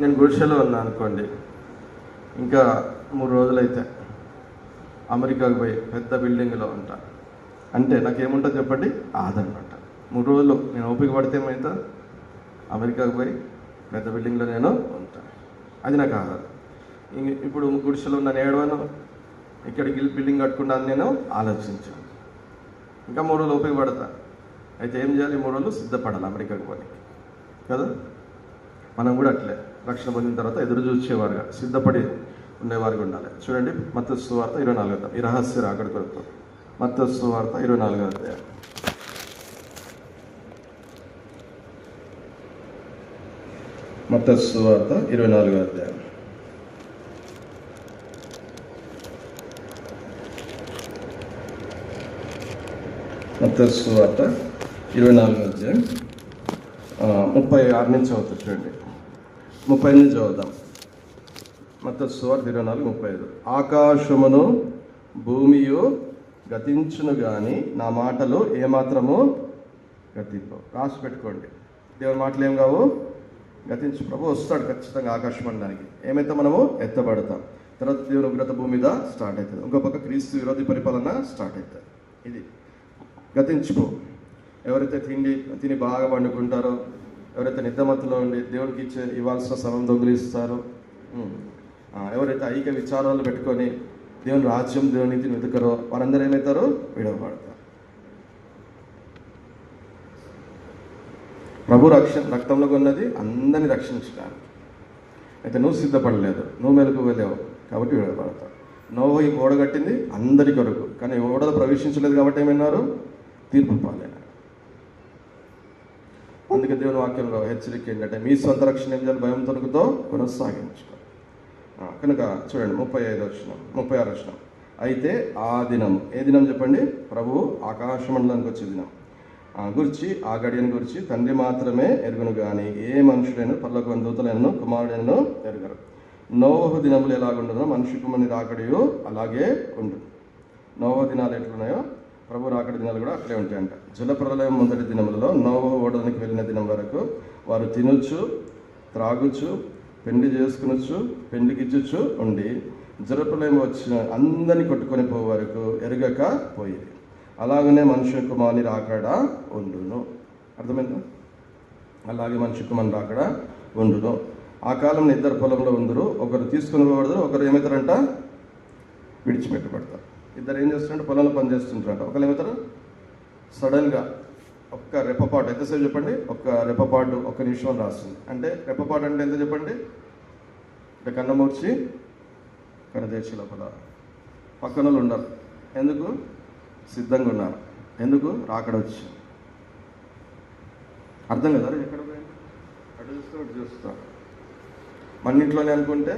నేను గుడిసెలో ఉన్నా అనుకోండి, ఇంకా 3 రోజులైతే అమెరికాకు పోయి పెద్ద బిల్డింగ్లో ఉంటా అంటే నాకేముంటుంది చెప్పండి? ఆదరణ. 3 రోజులు నేను ఓపిక పడితే ఏమైతే అమెరికాకు పోయి పెద్ద బిల్డింగ్లో నేను ఉంటాను. అది నాకు ఆదరణ. ఇప్పుడు గుడిసెలో ఉన్న ఏడవను, ఇక్కడికి బిల్డింగ్ కట్టుకున్నాను నేను ఆలోచించాను. ఇంకా 3 రోజులు ఓపిక పడతా. అయితే ఏం చేయాలి? 3 రోజులు సిద్ధపడాలి అమెరికాకు పోయి కదా. మనం కూడా అట్లే రక్షణ పొందిన తర్వాత ఎదురు చూసేవారుగా సిద్ధపడి ఉండేవారుగా ఉండాలి. చూడండి, మత్తయి సువార్త 24 ఈ రహస్య రాకడ కొరకు. మత్తయి సువార్త 24 మత్తయి సువార్త 24 మత్తయి సువార్త 24 36 నుంచి చదువుతారు. చూడండి, 30 నుంచి చదువుదాం. మత్తయి సువార్త 24:35. ఆకాశమును భూమియు గతించును కానీ నా మాటలు ఏమాత్రము గతింపవు. రాసి పెట్టుకోండి, దేవుని మాటలు ఏం కావు, గతించు. ప్రభు వస్తాడు ఖచ్చితంగా ఆకాశం అనడానికి. ఏమైతే మనము ఎత్తబడతాం. తర్వాత దేవుని ఉగ్రత భూమి మీద స్టార్ట్ అవుతుంది. ఇంకో పక్క క్రీస్తు విరోధి పరిపాలన స్టార్ట్ అవుతుంది. ఇది గతించుకో. ఎవరైతే తిని బాగా పండుకుంటారో, ఎవరైతే నిద్రమత్తులో ఉండి దేవుడికి ఇవ్వాల్సిన సమయం దొంగిలిస్తారో, ఎవరైతే ఐక్య విచారాలు పెట్టుకొని దేవుని రాజ్యం దేవుని నీతిని వెతుకరో వారందరూ ఏమవుతారు? విడవబడతారు. ప్రభు రక్తంలో ఉన్నది అందరినీ రక్షించడానికి. అయితే నువ్వు సిద్ధపడలేదు, నువ్వు మెలకు వెళ్ళావు కాబట్టి విడవబడతావు. నోవహు ఈ ఓడ కట్టింది అందరి కొరకు, కానీ ఓడలో ప్రవేశించలేదు కాబట్టి ఏమన్నారు? తీర్పు పాలైన. అందుకే దేవుని వాక్యంలో హెచ్చరిక ఏంటంటే మీ సొంత రక్షణ ఏం చేయాలి? భయం తొలుగుతో కొనసాగించుకో. కనుక చూడండి 36 వచనం. అయితే ఆ దినం, ఏ దినం చెప్పండి? ప్రభువు ఆకాశ మండలానికి వచ్చే దినం గురించి, ఆ గడియను గురించి తండ్రి మాత్రమే ఎరుగును కానీ ఏ మనుషుడైనా పరలోక దూతలైనను కుమారుడైనను ఎరుగరు. నోవహు దినములు ఎలాగుండునో మనిషి కుమారుని రాకడయు అలాగే ఉండు. నోవహు దినాలు ఎట్లున్నాయో ప్రభు రాకడ దినాలు కూడా అట్లే ఉంటాయంట. జలప్రలయం మొదటి దినములలో నోవహు ఓడడానికి వెళ్ళిన దినం వరకు వారు తినొచ్చు, త్రాగుచ్చు, పెండి చేసుకునొచ్చు, పెండికిచ్చుచ్చు ఉండి జలప్రలయం వచ్చిన అందరినీ కొట్టుకొని పోయే వరకు ఎరగక పోయేది. అలాగనే మనుష్య కుమారుని రాకడ ఉండును. అర్థమైందా? అలాగే మనుష్య కుమారుని రాకడ ఉండును. ఆ కాలంలో 2 పొలంలో ఉందరు, ఒకరు తీసుకుని పోబడతారు, ఒకరు ఏమవుతారంట? విడిచిపెట్టబడతారు. 2 ఏం చేస్తారంటే పొలంలో పని చేస్తుంటారంట. ఒకరు ఏమవుతారు? సడన్గా ఒక్క రెప్పపాటు, ఎంతసేపు చెప్పండి? ఒక్క రెప్పపాటు, 1 నిమిషం రాస్తుంది. అంటే రెప్పపాటు అంటే ఎంత చెప్పండి? అంటే కన్నమూర్చి కనదేశ లోపల పక్కన వాళ్ళు ఉండరు. ఎందుకు? సిద్ధంగా ఉన్నారు. ఎందుకు? రాకడ వచ్చి. అర్థం కదా? ఎక్కడ పోయింది? అటు చూస్తూ అటు చూస్తా. మన ఇంట్లోనే అనుకుంటే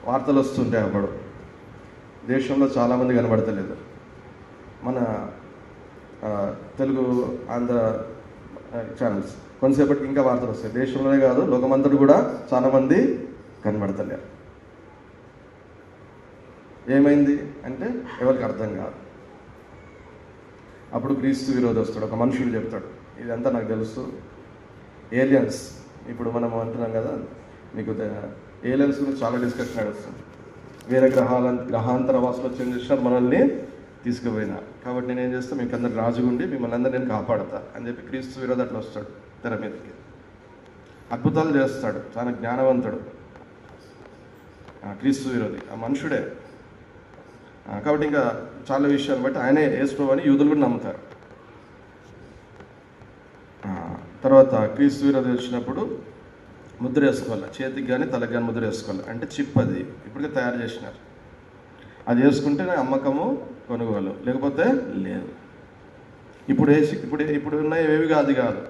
వార్తలు వస్తుంటాయి. అప్పుడు దేశంలో చాలామంది కనబడతలేదు. మన తెలుగు ఆంధ్ర ఛానల్స్ కొంతసేపటికి ఇంకా వార్తలు వస్తాయి. దేశంలోనే కాదు, లోకమంతటి కూడా చాలామంది కనబడతలేరు. ఏమైంది అంటే ఎవరికి అర్థం కాదు. అప్పుడు క్రీస్తు విరోధి వస్తాడు, ఒక మనుషుడు చెప్తాడు, ఇదంతా నాకు తెలుసు, ఏలియన్స్. ఇప్పుడు మనం అంటున్నాం కదా, మీకు ఏలియన్స్ గురించి చాలా డిస్కషన్ నడుస్తుంది. వేరే గ్రహాంతర వాసులు వచ్చి ఏం చేసినారు? మనల్ని తీసుకుపోయినా. కాబట్టి నేనేం చేస్తాను? మీకు అందరు రాజుగుండి మిమ్మల్ని అందరూ నేను కాపాడతా అని చెప్పి క్రీస్తు విరోధి అట్లా వస్తాడు తెర మీదకి. అద్భుతాలు చేస్తాడు, చాలా జ్ఞానవంతుడు క్రీస్తు విరోధి, ఆ మనుషుడే. కాబట్టి ఇంకా చాలా విషయాలు బట్టి ఆయనే యేసు అని యూదులు కూడా నమ్ముతారు. తర్వాత క్రీస్తు విరోధి వచ్చినప్పుడు ముద్ర వేసుకోవాలి, చేతికి కానీ తలకి కానీ ముద్ర వేసుకోవాలి. అంటే చిప్, అది ఇప్పటికే తయారు చేసినారు. అది వేసుకుంటేనే అమ్మకము కొనుగోలు, లేకపోతే లేదు. ఇప్పుడు ఉన్నాయి ఏవి కాదు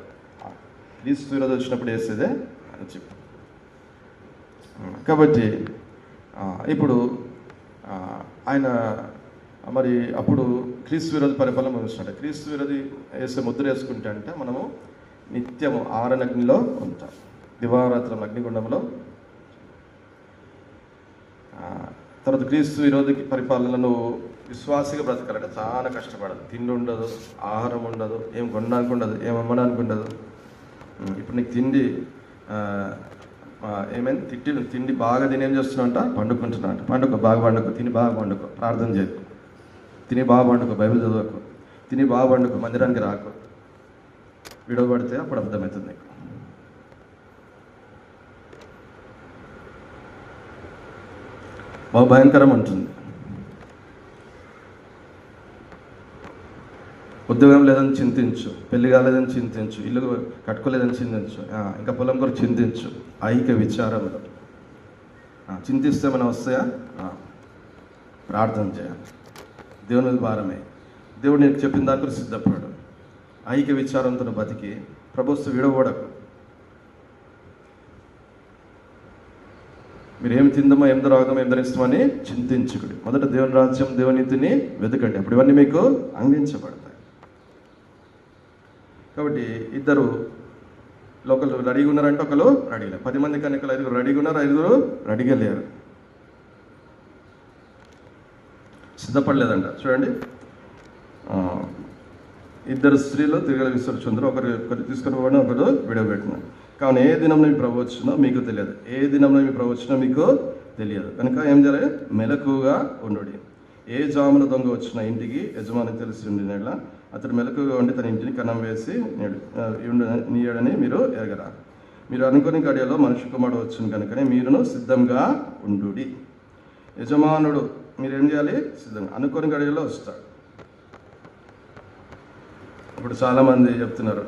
క్రీస్తు విరోధి వచ్చినప్పుడు వేసేదే అని చిప్. కాబట్టి ఇప్పుడు ఆయన మరి అప్పుడు క్రీస్తు విరోధి పరిపాలన ముగిస్తున్నాడు. క్రీస్తు విరోధి వేసే ముద్ర వేసుకుంటే అంటే మనము నిత్యము ఆరనగ్నిలో ఉంటాం, దివారాత్రం అగ్నిగుండంలో. తర్వాత క్రీస్తు విరోధికి పరిపాలనను విశ్వాసిగా బ్రతకాలంటే చాలా కష్టపడాలి. తిండి ఉండదు, ఆహారం ఉండదు, ఏం కొనడానికి ఉండదు, ఏం అమ్మడానికి ఉండదు. ఇప్పుడు నీకు తిండి ఏమైంది తిండి బాగా తిని ఏం చేస్తున్నావు అంట, పండుకుంటున్నా అంట. బాగా పండుకో, తిని బాగా పండుకో, ప్రార్థన చేయకు, తిని బాగా పండుకో, బైబిల్ చదవకు, తిని బాగా పండుకో, మందిరానికి రాకు. విడవబడితే అప్పుడు అర్థమవుతుంది నీకు. బాగా భయంకరం ఉంటుంది. ఉద్యోగం లేదని చింతించు, పెళ్లి కాలేదని చింతించు, ఇల్లు కట్టుకోలేదని చింతించు, ఇంకా పొలం కొరకు చింతించు. ఐక్య విచారంలో చింతిస్తే మనం వస్తాయా? ప్రార్థన చేయాలి, దేవుని మీద భారమే. దేవుడు నీకు చెప్పిన దాని గురించి సిద్ధపడు. ఐక్య విచారంతో బతికి ప్రభుత్వ విడవడకు. మీరు ఏమి తిందామో, ఏం తాగుదామో, ఏం ధరిస్తామని చింతించుకుడి. మొదట దేవుని రాజ్యం, దేవుని నీతిని వెతకండి, అప్పుడు ఇవన్నీ మీకు అందించబడతాయి. కాబట్టి ఇద్దరు ఒకరు రెడీగా ఉన్నారంటే ఒకరు రెడీగా. 10 మంది కన్యకలు 5 రెడీగా ఉన్నారు, 5 రెడీగా లేరు, సిద్ధపడలేదంట. చూడండి, 2 స్త్రీలు తిరగల విసర్చుందరు, ఒకరు తీసుకొని పోవడం, ఒకరు విడవబెట్టినారు. కావున ఏ దినంలో మీ ప్రభు వచ్చినో మీకు తెలియదు, ఏ దినంలో మీ ప్రభు వచ్చినో మీకు తెలియదు. కనుక ఏం చేయాలి? మెలకుగా ఉండు. ఏ జామున దొంగ వచ్చిన ఇంటికి యజమాని తెలిసి ఉండినట్ల అతడు మెలకుగా ఉండి తన ఇంటిని కన్నం వేసి నీయడని మీరు ఎరగరా. మీరు అనుకుని గడియలో మనిషి కుమారుడు వచ్చిన కనుకనే మీరును సిద్ధంగా ఉండు. యజమానుడు మీరేం చేయాలి? సిద్ధంగా. అనుకోని గడియలో వస్తాడు. ఇప్పుడు చాలామంది చెప్తున్నారు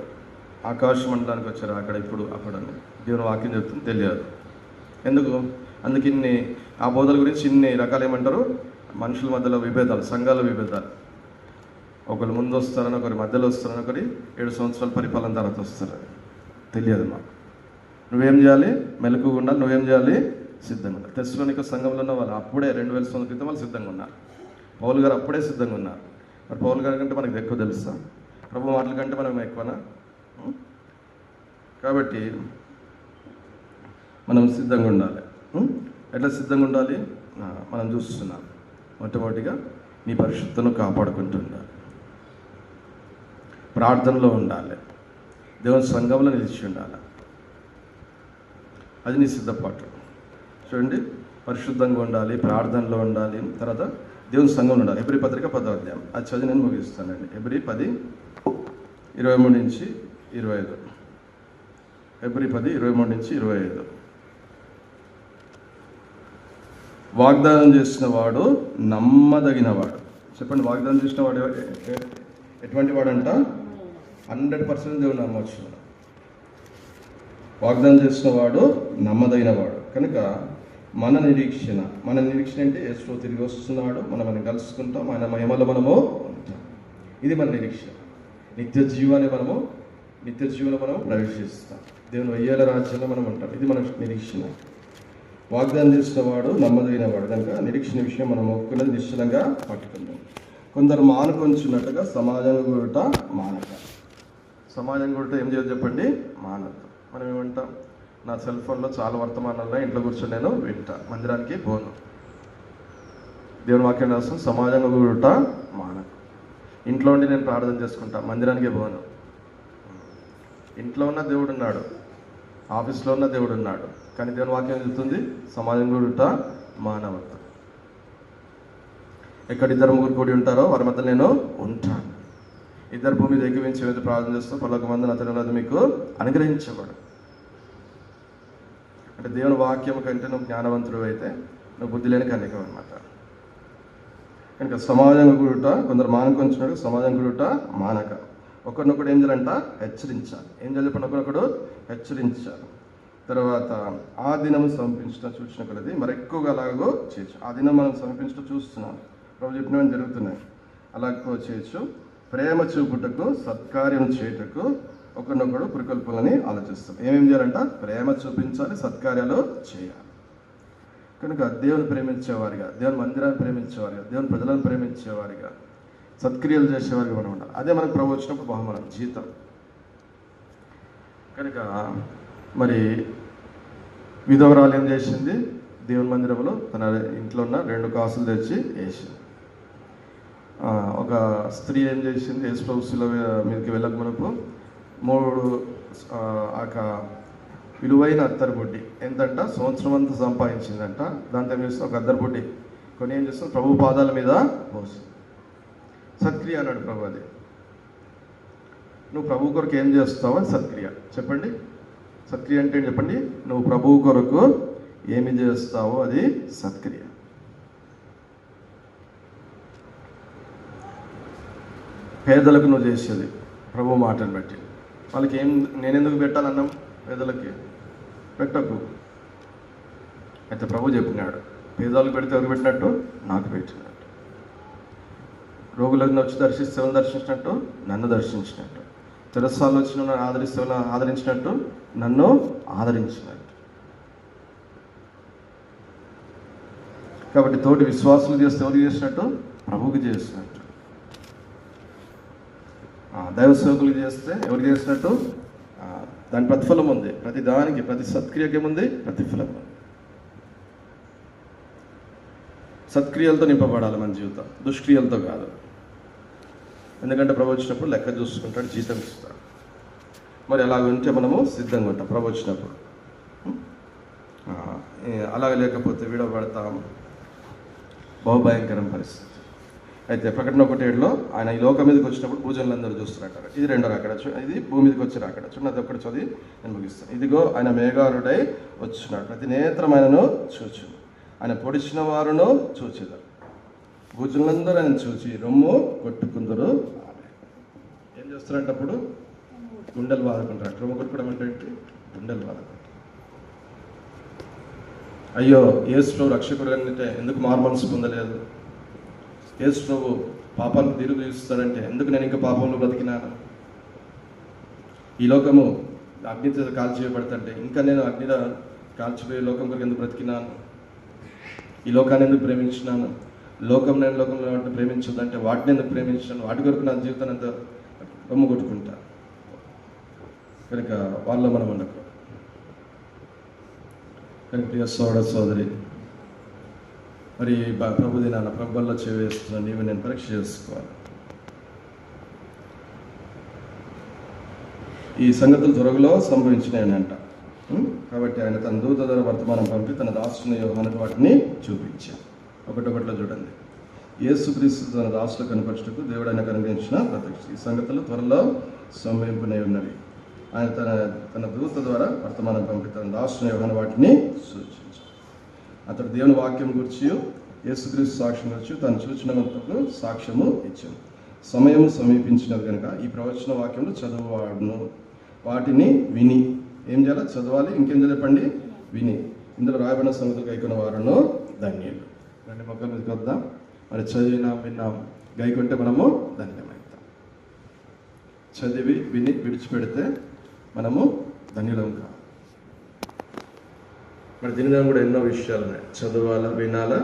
ఆకాశ మండలానికి వచ్చారు, అక్కడ ఇప్పుడు అప్పుడని. దేవుని వాక్యం చెప్తుంది, తెలియదు ఎందుకు. అందుకు ఆ బోధల గురించి ఇన్ని రకాలు ఏమంటారు, మనుషుల మధ్యలో విభేదాలు, సంఘాల విభేదాలు. ఒకరు ముందు వస్తారని, ఒకరి మధ్యలో వస్తారని, ఒకరి 7 సంవత్సరాల పరిపాలన తర్వాత వస్తారు. తెలియదు మాకు. నువ్వేం చేయాలి? మెలకుగా ఉండాలి. నువ్వేం చేయాలి? సిద్ధంగా ఉండాలి. తెస్సలోనిక సంఘంలో ఉన్న వాళ్ళు అప్పుడే 2000 సంవత్సరాల క్రితం వాళ్ళు సిద్ధంగా ఉన్నారు. పౌలు గారు అప్పుడే సిద్ధంగా ఉన్నారు. మరి పౌలు గారి కంటే మనకు ఎక్కువ తెలుస్తాం, ప్రభు మాటల కంటే మనం ఎక్కువనా? కాబట్టి మనం సిద్ధంగా ఉండాలి. ఎట్లా సిద్ధంగా ఉండాలి? మనం చూస్తున్నాం. మొట్టమొదటిగా నీ పరిశుద్ధతను కాపాడుకుంటుండాలి, ప్రార్థనలో ఉండాలి, దేవుని సంఘంలో నిలిచి ఉండాలి. అది నీ సిద్ధపాటు. చూడండి, పరిశుద్ధంగా ఉండాలి, ప్రార్థనలో ఉండాలి, తర్వాత దేవుని సంఘంలో ఉండాలి. హెబ్రీ పత్రిక 10వ అధ్యాయం, అది చదివి నేను ముగిస్తానండి. హెబ్రీ 10:23-25. హెబ్రీ 10:23-25. వాగ్దానం చేసిన వాడు నమ్మదగినవాడు. చెప్పండి, వాగ్దానం చేసిన వాడు ఎటువంటి వాడంట? 100% దేవుడు నమ్మవచ్చు. వాగ్దానం చేసిన వాడు నమ్మదగినవాడు. కనుక మన నిరీక్షణ అంటే యేసు తిరిగి వస్తున్నాడు, మనం కలుసుకుంటాం, ఆయన మహిమలో మనము ఉంటాం. ఇది మన నిరీక్షణ. నిత్య జీవాన్ని మనము ప్రవేశిస్తాం. దేవుని 1000 రాజ్యంలో మనం ఉంటాం. ఇది మన నిరీక్షణ. వాగ్దానం చేసిన వాడు నమ్మదగినవాడు కనుక నిరీక్షణ విషయం మనం ఒప్పుకున్నది నిశ్చలంగా పట్టుకుందాం. కొందరు మానుకొంచున్నట్టుగా సమాజం గురుట మానక. సమాజం గురుట ఏం చేయాలి చెప్పండి? మానక. మనం ఏమంటాం? నా సెల్ ఫోన్లో చాలా వర్తమానాల్లో ఇంట్లో కూర్చొని నేను వింటా, మందిరానికి పోను. దేవుని వాక్యం రాస్తాం, సమాజం గురుట మానక. ఇంట్లో ఉండి నేను ప్రార్థన చేసుకుంటా, మందిరానికి పోను. ఇంట్లో ఉన్న దేవుడు ఉన్నాడు, ఆఫీస్లో ఉన్న దేవుడు ఉన్నాడు, కానీ దేవుని వాక్యం చెప్తుంది సమాజం గురుట మానవత. ఎక్కడ 2-3 కూడి ఉంటారో వారి మధ్య నేను ఉంటాను. 2 భూమి ఏకీవించి ప్రార్థన చేస్తూ పరలోక మందిని అతను మీకు అనుగ్రహించబడు. అంటే దేవుని వాక్యం కంటే నువ్వు జ్ఞానవంతుడు అయితే నువ్వు బుద్ధి లేని కన్యకం అనమాట. కనుక సమాజం గురుట, కొందరు మానకొంచున్నాడు, సమాజం గురుట మానక. ఒకరినొకడు ఏం చేయాలంట? హెచ్చరించాలి. ఏం చేయాలి? ఒకరినొకడు హెచ్చరించాలి. తర్వాత ఆ దినం సమర్పించడం చూసిన కొలది మరి ఎక్కువగా అలాగో చేయొచ్చు. ఆ దినం మనం సమర్పించడం చూస్తున్నాం, ప్రభు చెప్పినవన్నీ జరుగుతున్నాయి. అలాగో చేయొచ్చు. ప్రేమ చూపుటకు, సత్కార్యం చేయుటకు ఒకరినొకడు పురికొల్పులని ఆలోచిస్తాం. ఏమేం చేయాలంట? ప్రేమ చూపించాలి, సత్కార్యాలు చేయాలి. కనుక దేవుని ప్రేమించేవారిగా, దేవుని మందిరాన్ని ప్రేమించేవారిగా, దేవుని ప్రజలను ప్రేమించేవారిగా, సత్క్రియలు చేసేవారిగా మనం ఉండాలి. అదే మనకు ప్రభు వచ్చినప్పుడు బహుమానం, జీతం. కనుక మరి విధవరాలు ఏం చేసింది? దేవుని మందిరంలో తన ఇంట్లో ఉన్న 2 కాసులు తెచ్చి వేసింది. ఒక స్త్రీ ఏం చేసింది? యేసు ప్రభు శిలువ మీదకి వెళ్ళక మునుపు 3 విలువైన అత్తరు బుడ్డి ఎంతంట, సంవత్సరం అంతా సంపాదించిందంట. దాంతో ఏం చేస్తాం, ఒక అద్దరు బుడ్డి కొని ఏం చేస్తాం, ప్రభు పాదాల మీద పోసి. సత్క్రియ అన్నాడు ప్రభు. అది నువ్వు ప్రభు కొరకు ఏం చేస్తావు అని సత్క్రియ. చెప్పండి, సత్క్రియ అంటే ఏంటి చెప్పండి. నువ్వు ప్రభు కొరకు ఏమి చేస్తావో అది సత్క్రియ. పేదలకు నువ్వు చేసేది ప్రభు మాటను బట్టి. వాళ్ళకి నేనెందుకు పెట్టాలన్నాం, పేదలకి పెట్టకు. అయితే ప్రభు చెప్పినాడు, పేదలకు పెడితే ఎవరు పెట్టినట్టు, నాకు పెట్టినట్టు. రోగులకు వచ్చి దర్శిస్తే ఎవరు దర్శించినట్టు, నన్ను దర్శించినట్టు. తెరసాలు వచ్చిన ఆదరిస్తే ఆదరించినట్టు, నన్ను ఆదరించినట్టు. కాబట్టి తోటి విశ్వాసులు చేస్తే ఎవరికి చేసినట్టు, ప్రభువుకి చేసినట్టు. దైవ సేవకులు చేస్తే ఎవరికి చేసినట్టు, దాని ప్రతిఫలం ఉంది. ప్రతి దానికి, ప్రతి సత్క్రియకి ఏముంది, ప్రతిఫలం ఉంది. సత్క్రియలతో నింపబడాలి మన జీవితం, దుష్క్రియలతో కాదు. ఎందుకంటే ప్రభు వచ్చినప్పుడు లెక్క చూసుకుంటాడు, జీతం ఇస్తాడు. మరి అలాగ ఉంటే మనము సిద్ధంగా ఉంటాం ప్రభు వచ్చినప్పుడు. అలాగ లేకపోతే విడవబడతాం, బహుభయంకరం పరిస్థితి. అయితే ప్రకటన 1:7 ఆయన ఈ లోకం మీదకి వచ్చినప్పుడు పూజలు అందరూ చూస్తున్నట్టు. ఇది 2వ రాకడ. ఇది భూమి మీదకి వచ్చి రాకడ. చూడండి, ఒకటి చదివి నేను ముగిస్తాను. ఇదిగో ఆయన మేఘారుడై వచ్చినాడు, ప్రతి నేత్రం ఆయనను చూచు, ఆయన పొడిచిన వారును చూచెదరు, భూజనులందరూ ఆయన చూచి రొమ్ము కొట్టుకుందరు. ఏం చేస్తారంటే అప్పుడు గుండెలు బాదుకుంటారు. రొమ్ము కొట్టుకోవడం అంటే గుండెలు బాదుకుంటారు. అయ్యో, యేసు ప్రభు రక్షకుడు అంటే ఎందుకు మారు మనసు పొందలేదు, యేసు ప్రభు పాపాలకు తీర్పు తీరుస్తాడంటే ఎందుకు నేను ఇంకా పాపంలో బ్రతికినాను, ఈ లోకము అగ్నితో కాల్చివేయబడుతుంటే ఇంకా నేను అగ్నిలో కాల్చిపోయే లోకం కొరకు ఎందుకు బ్రతికినాను, ఈ లోకాన్ని ఎందుకు ప్రేమించినాను, నేను లోకంలో వాటిని ప్రేమించదంటే వాటిని ఎందుకు ప్రేమించాను, వాటి కొరకు నా జీవితాన్ని అంతా రొమ్ము కొట్టుకుంటా. కనుక వాళ్ళలో మనం ఉండకు. కనుక ప్రియ సోదరి, మరి ప్రభు దినాన ప్రభుల్లో చేవేస్తున్నా నీవు నేను పరీక్ష చేసుకోవాలి. ఈ సంగతులు త్వరలో సంభవించినాయనంట. కాబట్టి ఆయన తన దూత ద్వారా వర్తమానం పంపి తన దాసుని యోహానుకు వాటిని చూపించాడు. 1:1 చూడండి. యేసుక్రీస్తు తన దాసులు కనపరచుటకు దేవుడు ఆయన కనుగరించిన ప్రత్యక్ష. ఈ సంగతులు త్వరలో సంభవింపునై ఉన్నవి. ఆయన తన దూత ద్వారా వర్తమానం పంపి తన దాసుని యోహాను వాటిని సూచించాడు. అతడు దేవుని వాక్యం గురించి యేసుక్రీస్తు సాక్ష్యం గురించి తను చూచినందుకు సాక్ష్యము ఇచ్చాను. సమయం సమీపించినది కనుక ఈ ప్రవచన వాక్యములు చదువువాడును, వాటిని విని ఏం చేయాలి, చదవాలి. ఇంకేం చెప్పండి, విని ఇందులో రాయబడిన సంగతులు గైకొన్న వారును ధన్యులు. రెండు మొక్కల మీదకి వద్దాం. మరి చదివినాం, విన్నాం, గైకొంటే మనము ధన్యమవుతాం. చదివి విని విడిచిపెడితే మనము ధన్యులం కాదు. మరి దీని కూడా ఎన్నో విషయాలు ఉన్నాయి. చదవాలా, వినాలా,